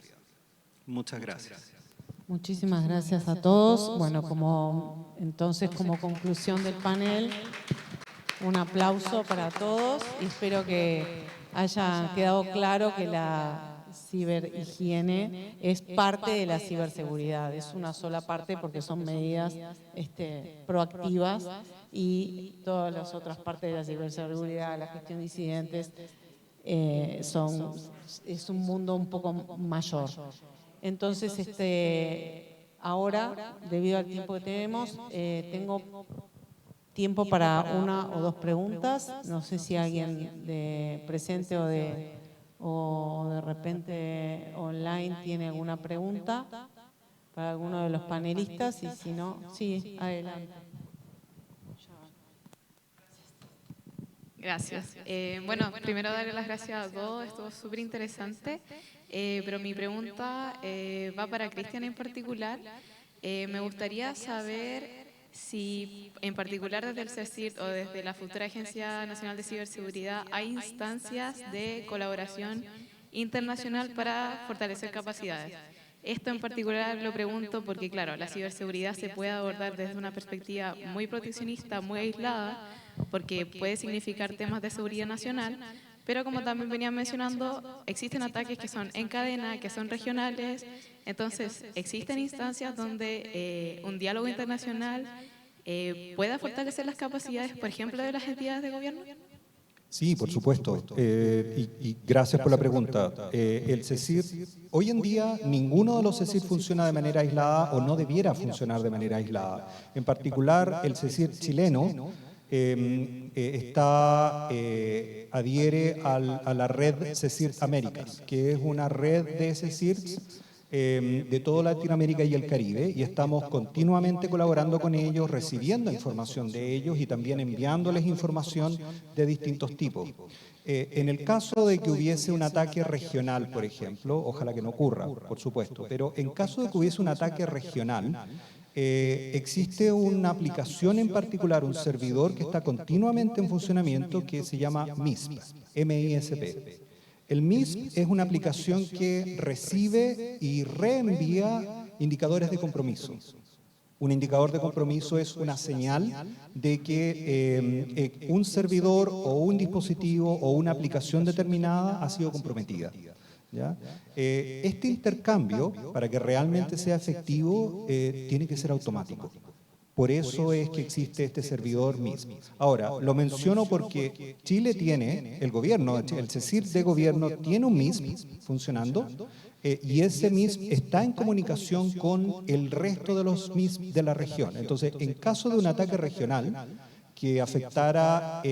Muchas gracias. Muchísimas gracias a todos. Bueno, entonces como conclusión del panel, un aplauso para todos y espero que haya quedado claro que la ciberhigiene es parte de la ciberseguridad, es una sola parte porque son medidas proactivas y todas las otras partes de la ciberseguridad, la gestión de incidentes, es un mundo un poco mayor. Entonces, ahora, debido al tiempo que tenemos, tengo tiempo para una o dos preguntas. No sé si alguien de presente o de repente online tiene alguna pregunta para alguno de los panelistas y si no, sí, adelante. Gracias. Bueno, primero darle las gracias a todos, estuvo súper interesante, pero mi pregunta va para Cristian en particular. Me gustaría saber si en particular desde el CECIRT o desde la futura Agencia Nacional de Ciberseguridad hay instancias de colaboración internacional para fortalecer capacidades. Esto en particular lo pregunto porque, claro, la ciberseguridad se puede abordar desde una perspectiva muy proteccionista, muy aislada, porque puede significar temas de seguridad nacional, pero como también venían mencionando, existen ataques que son en cadena, que son regionales, entonces existen instancias donde un diálogo internacional pueda fortalecer las capacidades, por ejemplo, de las entidades de gobierno. Sí, por supuesto. Y gracias por la pregunta. El CECIRT, hoy en día ninguno de los CECIRT funciona de manera aislada o no debiera funcionar de manera aislada. En particular, el CECIRT chileno adhiere a la red CECIRT Américas, que es una red de CECIRTs de toda Latinoamérica y el Caribe, y estamos continuamente colaborando con ellos, recibiendo información de ellos y también enviándoles información de distintos tipos. En el caso de que hubiese un ataque regional, por ejemplo, ojalá que no ocurra, por supuesto, pero en caso de que hubiese un ataque regional, existe una aplicación en particular, un servidor que está continuamente en funcionamiento que se llama MISP, M-I-S-P. El MISP es una aplicación que recibe y reenvía indicadores de compromiso. Un indicador de compromiso es una señal de que un servidor o un dispositivo o una aplicación determinada ha sido comprometida. ¿Ya? Este intercambio, para que realmente sea efectivo, tiene que ser automático. Por eso es que existe este servidor MISP. Ahora, lo menciono porque Chile tiene, el gobierno, el CECIRT de gobierno tiene un MISP funcionando y ese MISP está en comunicación con el resto de los MISP de la región. Entonces, en caso de un ataque regional que afectara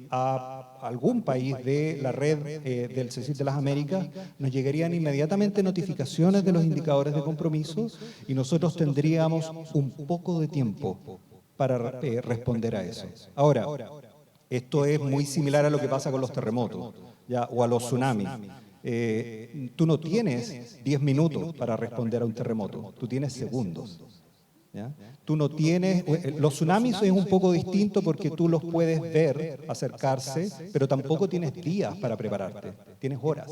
a algún país de la red del CECIRT de las Américas, nos llegarían inmediatamente notificaciones de los indicadores de compromiso y nosotros tendríamos un poco de tiempo para responder a eso. Ahora, esto es muy similar a lo que pasa con los terremotos, ¿ya? O a los tsunamis. Tú no tienes 10 minutos para responder a un terremoto, tú tienes segundos. ¿Ya? Tú no tienes, los tsunamis es un poco distinto porque tú los puedes ver, acercarse, pero tampoco tienes días para prepararte, tienes horas.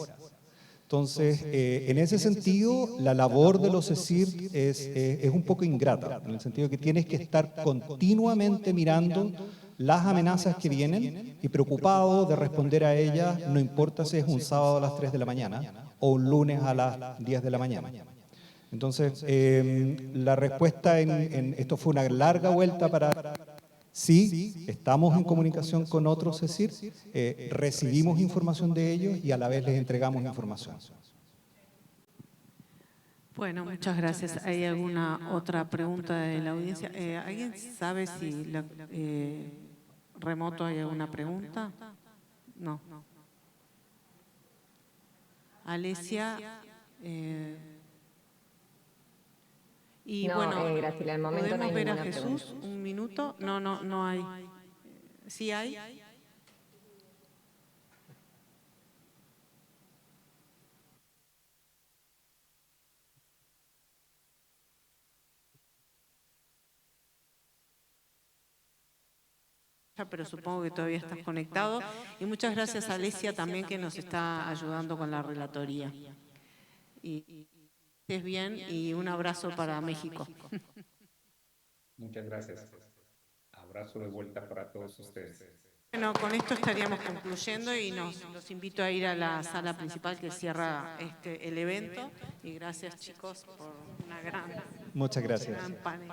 Entonces, en ese sentido, la labor de los CECIRT es un poco ingrata, en el sentido que tienes que estar continuamente mirando las amenazas que vienen y preocupado de responder a ellas, no importa si es un sábado a las 3 de la mañana o un lunes a las 10 de la mañana. Entonces, la respuesta en esto fue una larga vuelta para... Sí, estamos en comunicación con otros CECIRT, recibimos información de ellos y a la vez les entregamos información. Bueno, muchas gracias. ¿Hay alguna otra pregunta de la audiencia? ¿Alguien sabe si remoto hay alguna pregunta? No. Alesia. Y no, bueno, Graciela, al momento ¿podemos no hay ver a ninguna Jesús pregunta. un minuto? No hay. ¿Sí hay? Pero supongo que todavía estás conectado. Y muchas gracias a Alesia también que nos está ayudando con la relatoría. Y estés bien y un abrazo para México. Muchas gracias. Abrazo de vuelta para todos ustedes. Bueno, con esto estaríamos concluyendo y los invito a ir a la sala principal que cierra el evento. Y gracias, chicos, por una gran Muchas gracias. panel.